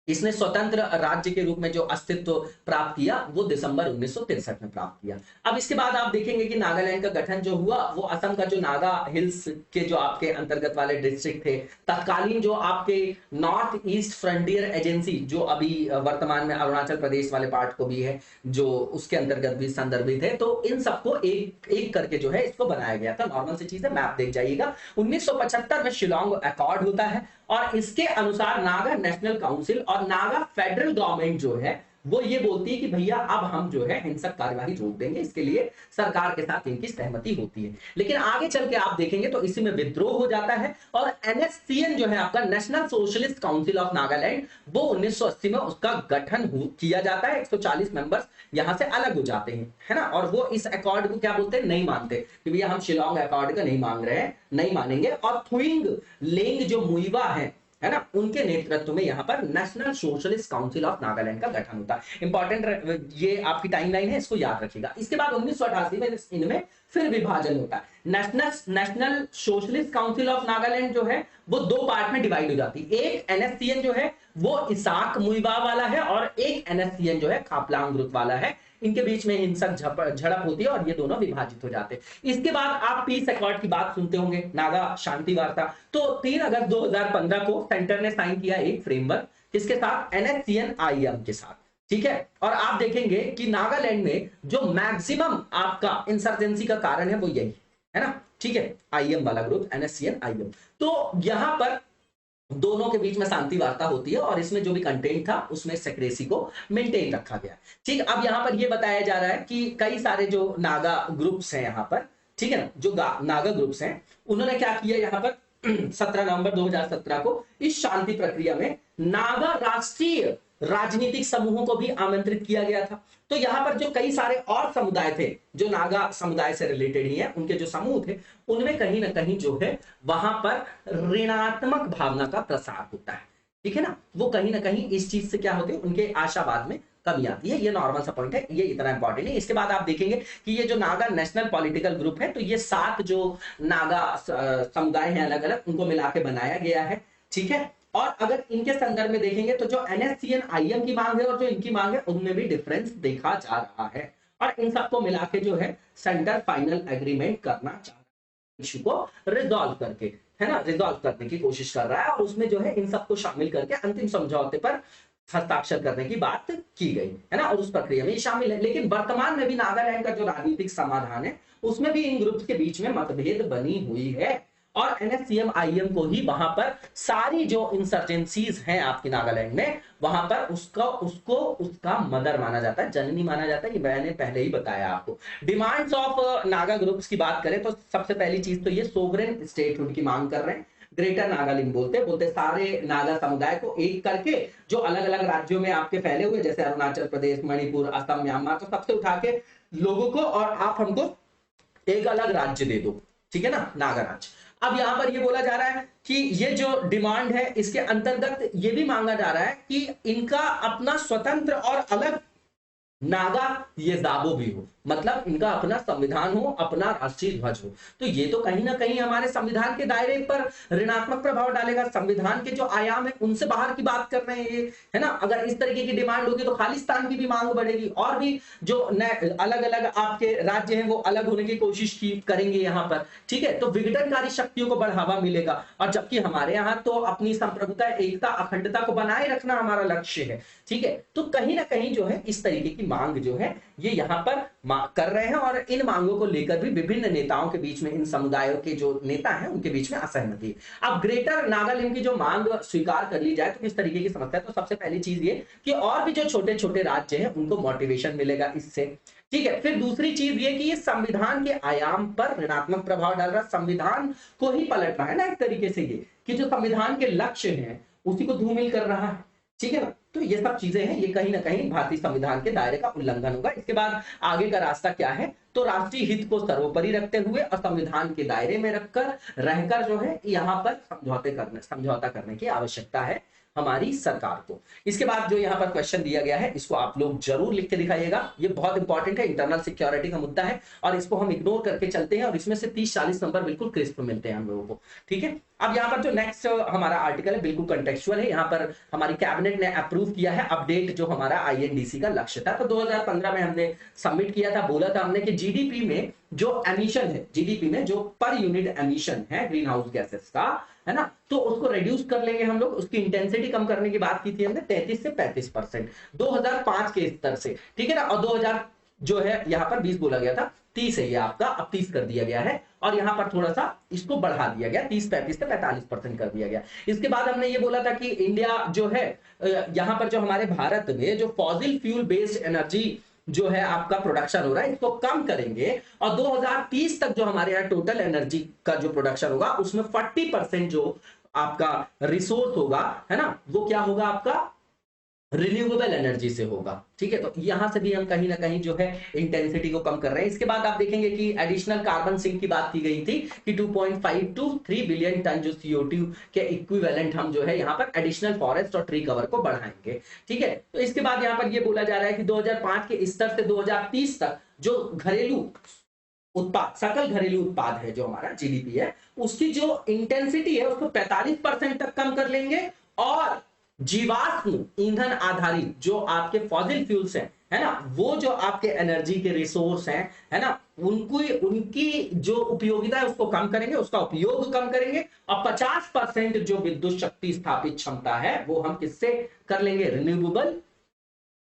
इसने स्वतंत्र राज्य के रूप में जो अस्तित्व प्राप्त किया वो दिसंबर 1963 में प्राप्त किया। अब इसके बाद आप देखेंगे कि नागालैंड का गठन जो हुआ वो असम का जो नागा हिल्स के जो आपके अंतर्गत वाले डिस्ट्रिक्ट थे, तत्कालीन जो आपके नॉर्थ ईस्ट फ्रंटियर एजेंसी जो अभी वर्तमान में अरुणाचल प्रदेश वाले पार्ट को भी है, जो उसके अंतर्गत भी संदर्भित है, तो इन सबको एक एक करके जो है इसको बनाया गया था। नॉर्मल सी चीज है, मैप देख जाइएगा। 1975 में शिलोंग अकॉर्ड होता है और इसके अनुसार नागा नेशनल काउंसिल और नागा फेडरल गवर्नमेंट जो है वो ये बोलती है कि भैया अब हम जो है हिंसक कार्यवाही रोक देंगे, इसके लिए सरकार के साथ इनकी सहमति होती है। लेकिन आगे चल के आप देखेंगे तो इसी में विद्रोह हो जाता है और एनएससीएन जो है आपका national socialist council of Nagaland, वो 1980 में उसका गठन किया जाता है। 140 मेंबर्स यहां से अलग हो जाते हैं, है ना, और वो इस अकॉर्ड को क्या बोलते हैं, नहीं मानते कि भैया हम शिलोंग अकॉर्ड का नहीं मांग रहे हैं, नहीं मानेंगे। और थुइंग लेंग जो मुइवा है ना, उनके नेतृत्व में यहां पर national socialist council of Nagaland का गठन होता है। इंपॉर्टेंट ये आपकी टाइमलाइन है, इसको याद रखिएगा। इसके बाद 1988 में इनमें फिर विभाजन होता है। National socialist council of Nagaland जो है वो दो पार्ट में डिवाइड हो जाती है। एक एनएससीएन जो है वो इसाक मुइवा वाला है और एक एनएससीएन जो है खापलांग ग्रुप वाला है। इनके बीच में हिंसक झड़प होती है और ये दोनों विभाजित हो जाते हैं। इसके बाद आप पीस अकॉर्ड की बात सुनते होंगे, नागा शांति वार्ता। तो 3 अगस्त 2015 को सेंटर ने साइन किया एक फ्रेमवर्क, किसके साथ, एनएससीएन आईएम के साथ। ठीक है, और आप देखेंगे कि नागालैंड में जो मैक्सिमम आपका इंसर्जेंसी का कारण है वो यही है ना। ठीक है, आईएम वाला ग्रुप, एनएससीएन आईएम। तो यहां पर दोनों के बीच में शांति वार्ता होती है और इसमें जो भी कंटेंट था उसमें सेक्रेसी को मेंटेन रखा गया। ठीक, अब यहां पर यह बताया जा रहा है कि कई सारे जो नागा ग्रुप्स हैं यहां पर, ठीक है ना, जो नागा ग्रुप्स हैं उन्होंने क्या किया यहां पर 17 नवंबर 2017 को इस शांति प्रक्रिया में नागा राष्ट्रीय राजनीतिक समूहों को भी आमंत्रित किया गया था। तो यहाँ पर जो कई सारे और समुदाय थे जो नागा समुदाय से रिलेटेड ही है, उनके जो समूह थे उनमें कहीं ना कहीं जो है वहां पर ऋणात्मक भावना का प्रसार होता है। ठीक है ना, वो कहीं ना कहीं इस चीज से क्या होते हैं, उनके आशावाद में कमी आती है। ये नॉर्मल सा पॉइंट है, ये इतना इंपॉर्टेंट है। इसके बाद आप देखेंगे कि ये जो नागा नेशनल पॉलिटिकल ग्रुप है, तो ये 7 जो नागा समुदाय हैं अलग अलग, उनको मिला के बनाया गया है। ठीक है, और अगर इनके संदर्भ में देखेंगे तो जो NSCN IM की मांग है और जो इनकी मांग है उनमें भी डिफरेंस देखा जा रहा है। और इन सबको मिला के जो है सेंटर फाइनल एग्रीमेंट करना चाह रहा है, इशू को रिजॉल्व करके, है ना, रिजॉल्व करने की कोशिश कर रहा है। और उसमें जो है इन सबको शामिल करके अंतिम समझौते पर हस्ताक्षर करने की बात की गई है ना, और उस प्रक्रिया में शामिल है। लेकिन वर्तमान में भी नागालैंड का जो राजनीतिक समाधान है उसमें भी इन ग्रुप्स के बीच में मतभेद बनी हुई है। और NSCN IM को ही वहां पर सारी जो इंसर्जेंसीज हैं आपकी नागालैंड में, वहां पर उसका मदर माना जाता है, जननी माना जाता है। ये मैंने पहले ही बताया आपको। डिमांड्स ऑफ नागा ग्रुप्स की बात करें तो सबसे पहली चीज तो ये सोवरेन स्टेटहुड की मांग कर रहे हैं। ग्रेटर नागालैंड बोलते सारे नागा समुदाय को एक करके जो अलग अलग राज्यों में आपके फैले हुए, जैसे अरुणाचल प्रदेश, मणिपुर, असम, म्यांमार, तो सबसे उठा के लोगों को और आप हमको एक अलग राज्य दे दो। ठीक है ना, नागा राज्य। अब यहां पर ये बोला जा रहा है कि ये जो डिमांड है इसके अंतर्गत ये भी मांगा जा रहा है कि इनका अपना स्वतंत्र और अलग नागा ये दाबो भी हो, मतलब इनका अपना संविधान हो, अपना राष्ट्रीय ध्वज हो। तो ये तो कहीं ना कहीं हमारे संविधान के दायरे पर ऋणात्मक प्रभाव डालेगा। संविधान के जो आयाम है उनसे बाहर की बात कर रहे हैं ये, है ना। अगर इस तरीके की डिमांड होगी तो खालिस्तान की भी मांग बढ़ेगी और भी जो अलग अलग आपके राज्य हैं वो अलग होने की कोशिश की करेंगे यहाँ पर। ठीक है, तो विघटनकारी शक्तियों को बढ़ावा मिलेगा। और जबकि हमारे यहाँ तो अपनी संप्रभुता, एकता, अखंडता को बनाए रखना हमारा लक्ष्य है। ठीक है, तो कहीं ना कहीं जो है इस तरीके की मांग जो है ये यहाँ पर कर रहे हैं। और इन मांगों को लेकर भी विभिन्न नेताओं के बीच में, इन समुदायों के जो नेता हैं उनके बीच में असहमति। अब ग्रेटर नागालैंड की जो मांग स्वीकार कर ली जाए तो किस तरीके की समस्या है, तो सबसे पहली चीज ये कि और भी जो छोटे छोटे राज्य हैं उनको मोटिवेशन मिलेगा इससे। ठीक है, फिर दूसरी चीज ये कि ये संविधान के आयाम पर ऋणात्मक प्रभाव डाल रहा है, संविधान को ही पलट रहा है ना एक तरीके से, ये कि जो संविधान के लक्ष्य हैं उसी को धूमिल कर रहा है। ठीक है ना, तो ये सब चीजें हैं, ये कहीं ना कहीं भारतीय संविधान के दायरे का उल्लंघन होगा। इसके बाद आगे का रास्ता क्या है, तो राष्ट्रीय हित को सर्वोपरि रखते हुए और संविधान के दायरे में रहकर जो है यहाँ पर समझौता करने की आवश्यकता है हमारी सरकार को। इसके बाद जो यहाँ पर क्वेश्चन दिया गया है इसको आप लोग जरूर लिख के दिखाइएगा, ये बहुत इंपॉर्टेंट है, इंटरनल सिक्योरिटी का मुद्दा है और इसको हम इग्नोर करके चलते हैं और इसमें से 30-40 नंबर बिल्कुल क्रिस्प मिलते हैं हम लोगों को। ठीक है, अब यहाँ पर जो नेक्स्ट हमारा आर्टिकल है बिल्कुल कंटेक्चुअल है। यहाँ पर हमारी कैबिनेट ने अप्रूव किया है अपडेट जो हमारा INDC का लक्ष्य था, तो 2015 में हमने सबमिट किया था। बोला था हमने कि GDP में जो एमिशन है, GDP में जो पर यूनिट एमिशन है ग्रीन हाउस गैसेस का, है ना, तो उसको रिड्यूस कर लेंगे हम लोग। उसकी इंटेंसिटी कम करने की बात की थी हमने 33 से 35% 2005 के स्तर से। ठीक है ना, और 2000 जो है यहाँ पर 20 बोला गया था, 30 है ये आपका, अब 30 कर दिया गया है और यहाँ पर थोड़ा सा इसको बढ़ा दिया गया, 30-35 से 45% कर दिया गया। इसके बाद हमने ये बोला था कि इंडिया जो है यहाँ पर जो हमारे भारत में जो फॉसिल फ्यूल बेस्ड एनर्जी जो है आपका प्रोडक्शन हो रहा है इसको कम करेंगे और 2030 तक जो हमारे यहाँ टोटल एनर्जी का जो प्रोडक्शन होगा उसमें 40% जो आपका रिसोर्स होगा, है ना, वो क्या होगा आपका रिन्यूएबल एनर्जी से होगा। ठीक है, तो यहां से भी हम कहीं ना कहीं जो है इंटेंसिटी को कम कर रहे हैं। इसके बाद आप देखेंगे कि एडिशनल कार्बन सिंक की बात की गई थी कि 2.5 to 3 बिलियन टन जो CO2 के इक्विवेलेंट हम जो है यहाँ पर एडिशनल फॉरेस्ट और ट्री कवर को बढ़ाएंगे। ठीक है, तो इसके बाद यहाँ पर ये बोला जा रहा है कि 2005 के स्तर से 2030 तक जो घरेलू उत्पाद, सकल घरेलू उत्पाद है जो हमारा GDP है, उसकी जो इंटेंसिटी है उसको 45% तक कम कर लेंगे और जीवाश्म ईंधन आधारित जो आपके फॉसिल फ्यूल्स हैं, है ना, वो जो आपके एनर्जी के रिसोर्स हैं, है ना, उनकी जो उपयोगिता है उसको कम करेंगे, उसका उपयोग कम करेंगे और 50% जो विद्युत शक्ति स्थापित क्षमता है वो हम किससे कर लेंगे, रिन्यूएबल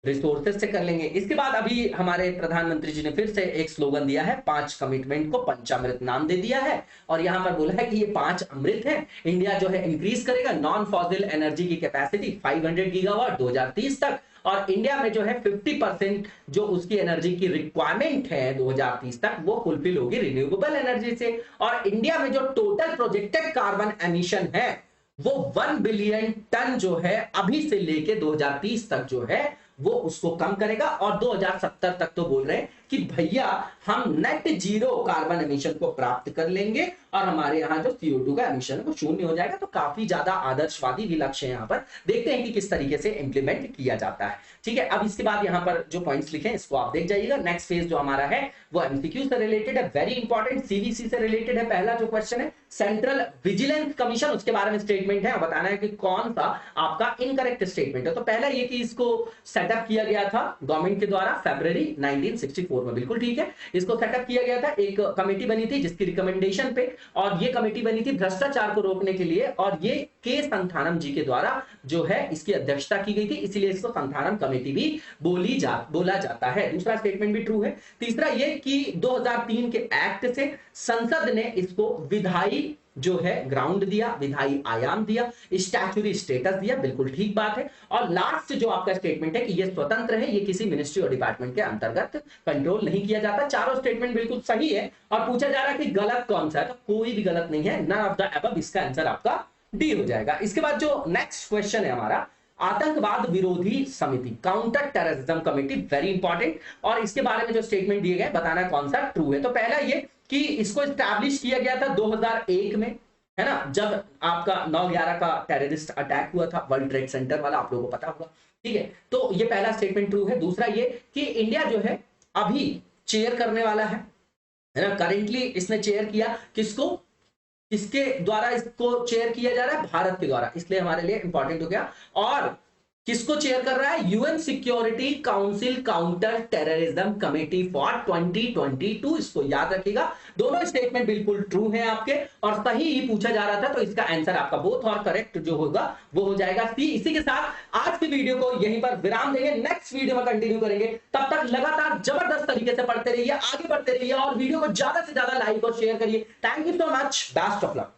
रिसोर्सेज से कर लेंगे। इसके बाद अभी हमारे प्रधानमंत्री जी ने फिर से एक स्लोगन दिया है, 5 कमिटमेंट को पंचामृत नाम दे दिया है और यहां पर बोला है कि ये 5 अमृत है। इंडिया जो है इंक्रीज करेगा नॉन फॉसिल एनर्जी की कैपेसिटी 500 गीगावाट 2030 तक और इंडिया में जो है 50% जो उसकी एनर्जी की रिक्वायरमेंट है 2030 तक वो फुलफिल होगी रिन्यूएबल एनर्जी से। और इंडिया में जो टोटल प्रोजेक्टेड कार्बन एमिशन है वो 1 बिलियन टन जो है अभी से लेके 2030 तक जो है वो उसको कम करेगा, और 2070 तक तो बोल रहे हैं कि भैया हम नेट जीरो कार्बन एमिशन को प्राप्त कर लेंगे और हमारे यहाँ जो CO2 का एमिशन है वो शून्य हो जाएगा। तो काफी ज्यादा आदर्शवादी भी लक्ष्य है। यहाँ पर देखते हैं कि किस तरीके से इंप्लीमेंट किया जाता है। ठीक है, अब इसके बाद यहाँ पर जो पॉइंट्स लिखे हैं इसको आप देख जाइएगा। नेक्स्ट फेज जो हमारा है वो MCQ से रिलेटेड है, वेरी इंपॉर्टेंट, CVC से रिलेटेड है। पहला जो क्वेश्चन है सेंट्रल विजिलेंस कमीशन, उसके बारे में स्टेटमेंट है और बताना है कि कौन सा आपका इनकरेक्ट स्टेटमेंट है। तो पहला ये कि इसको सेटअप किया गया था गवर्नमेंट के द्वारा फरवरी 1964 में, बिल्कुल ठीक है। इसको सेटअप किया गया था, एक कमेटी बनी थी जिसकी रिकमेंडेशन पे, और ये कमेटी बनी थी भ्रष्टाचार को रोकने के लिए, और ये के संथानम जी के द्वारा जो है इसकी अध्यक्षता की गई थी, इसीलिए इसको संथानम कमेटी भी बोला जाता है। दूसरा स्टेटमेंट भी ट्रू है। तीसरा ये कि 2003 के एक्ट से संसद ने इसको विधायी जो है ग्राउंड दिया, विधायी आयाम दिया, स्टैच्यूटरी स्टेटस दिया, बिल्कुल ठीक बात है। और लास्ट जो आपका स्टेटमेंट है कि ये स्वतंत्र है, ये किसी मिनिस्ट्री और डिपार्टमेंट के अंतर्गत कंट्रोल नहीं किया जाता। चारों स्टेटमेंट बिल्कुल सही है। और पूछा जा रहा है कि गलत कौन सा है, तो कोई भी गलत नहीं है, नन ऑफ द अबव, इसका आंसर आपका डी हो जाएगा। इसके बाद जो नेक्स्ट क्वेश्चन है हमारा, आतंकवाद विरोधी समिति, counter terrorism committee, very important, और इसके बारे में जो स्टेटमेंट दिए गए बताना कौन सा ट्रू है। तो पहला ये कि इसको स्टैब्लिश किया गया था 2001 में, है ना, जब आपका 9/11 का टेररिस्ट अटैक हुआ था, वर्ल्ड ट्रेड सेंटर वाला, आप लोगों को पता होगा। ठीक है, तो ये पहला स्टेटमेंट ट्रू है। दूसरा ये कि इंडिया जो है अभी चेयर करने वाला है ना, करेंटली इसने चेयर किया, किसको, किसके द्वारा इसको चेयर किया जा रहा है, भारत के द्वारा, इसलिए हमारे लिए इंपॉर्टेंट हो गया। और किसको चेयर कर रहा है, UN security council counter terrorism committee for 2022, इसको याद रखिएगा। दोनों स्टेटमेंट बिल्कुल ट्रू हैं आपके, और सही ही पूछा जा रहा था, तो इसका आंसर आपका बोथ और करेक्ट जो होगा वो हो जाएगा सी। इसी के साथ आज की वीडियो को यहीं पर विराम देंगे, नेक्स्ट वीडियो में कंटिन्यू करेंगे। तब तक लगातार जबरदस्त तरीके से पढ़ते रहिए, आगे बढ़ते रहिए, और वीडियो को ज्यादा से ज्यादा लाइक और शेयर करिए। Thank you so much, best of luck.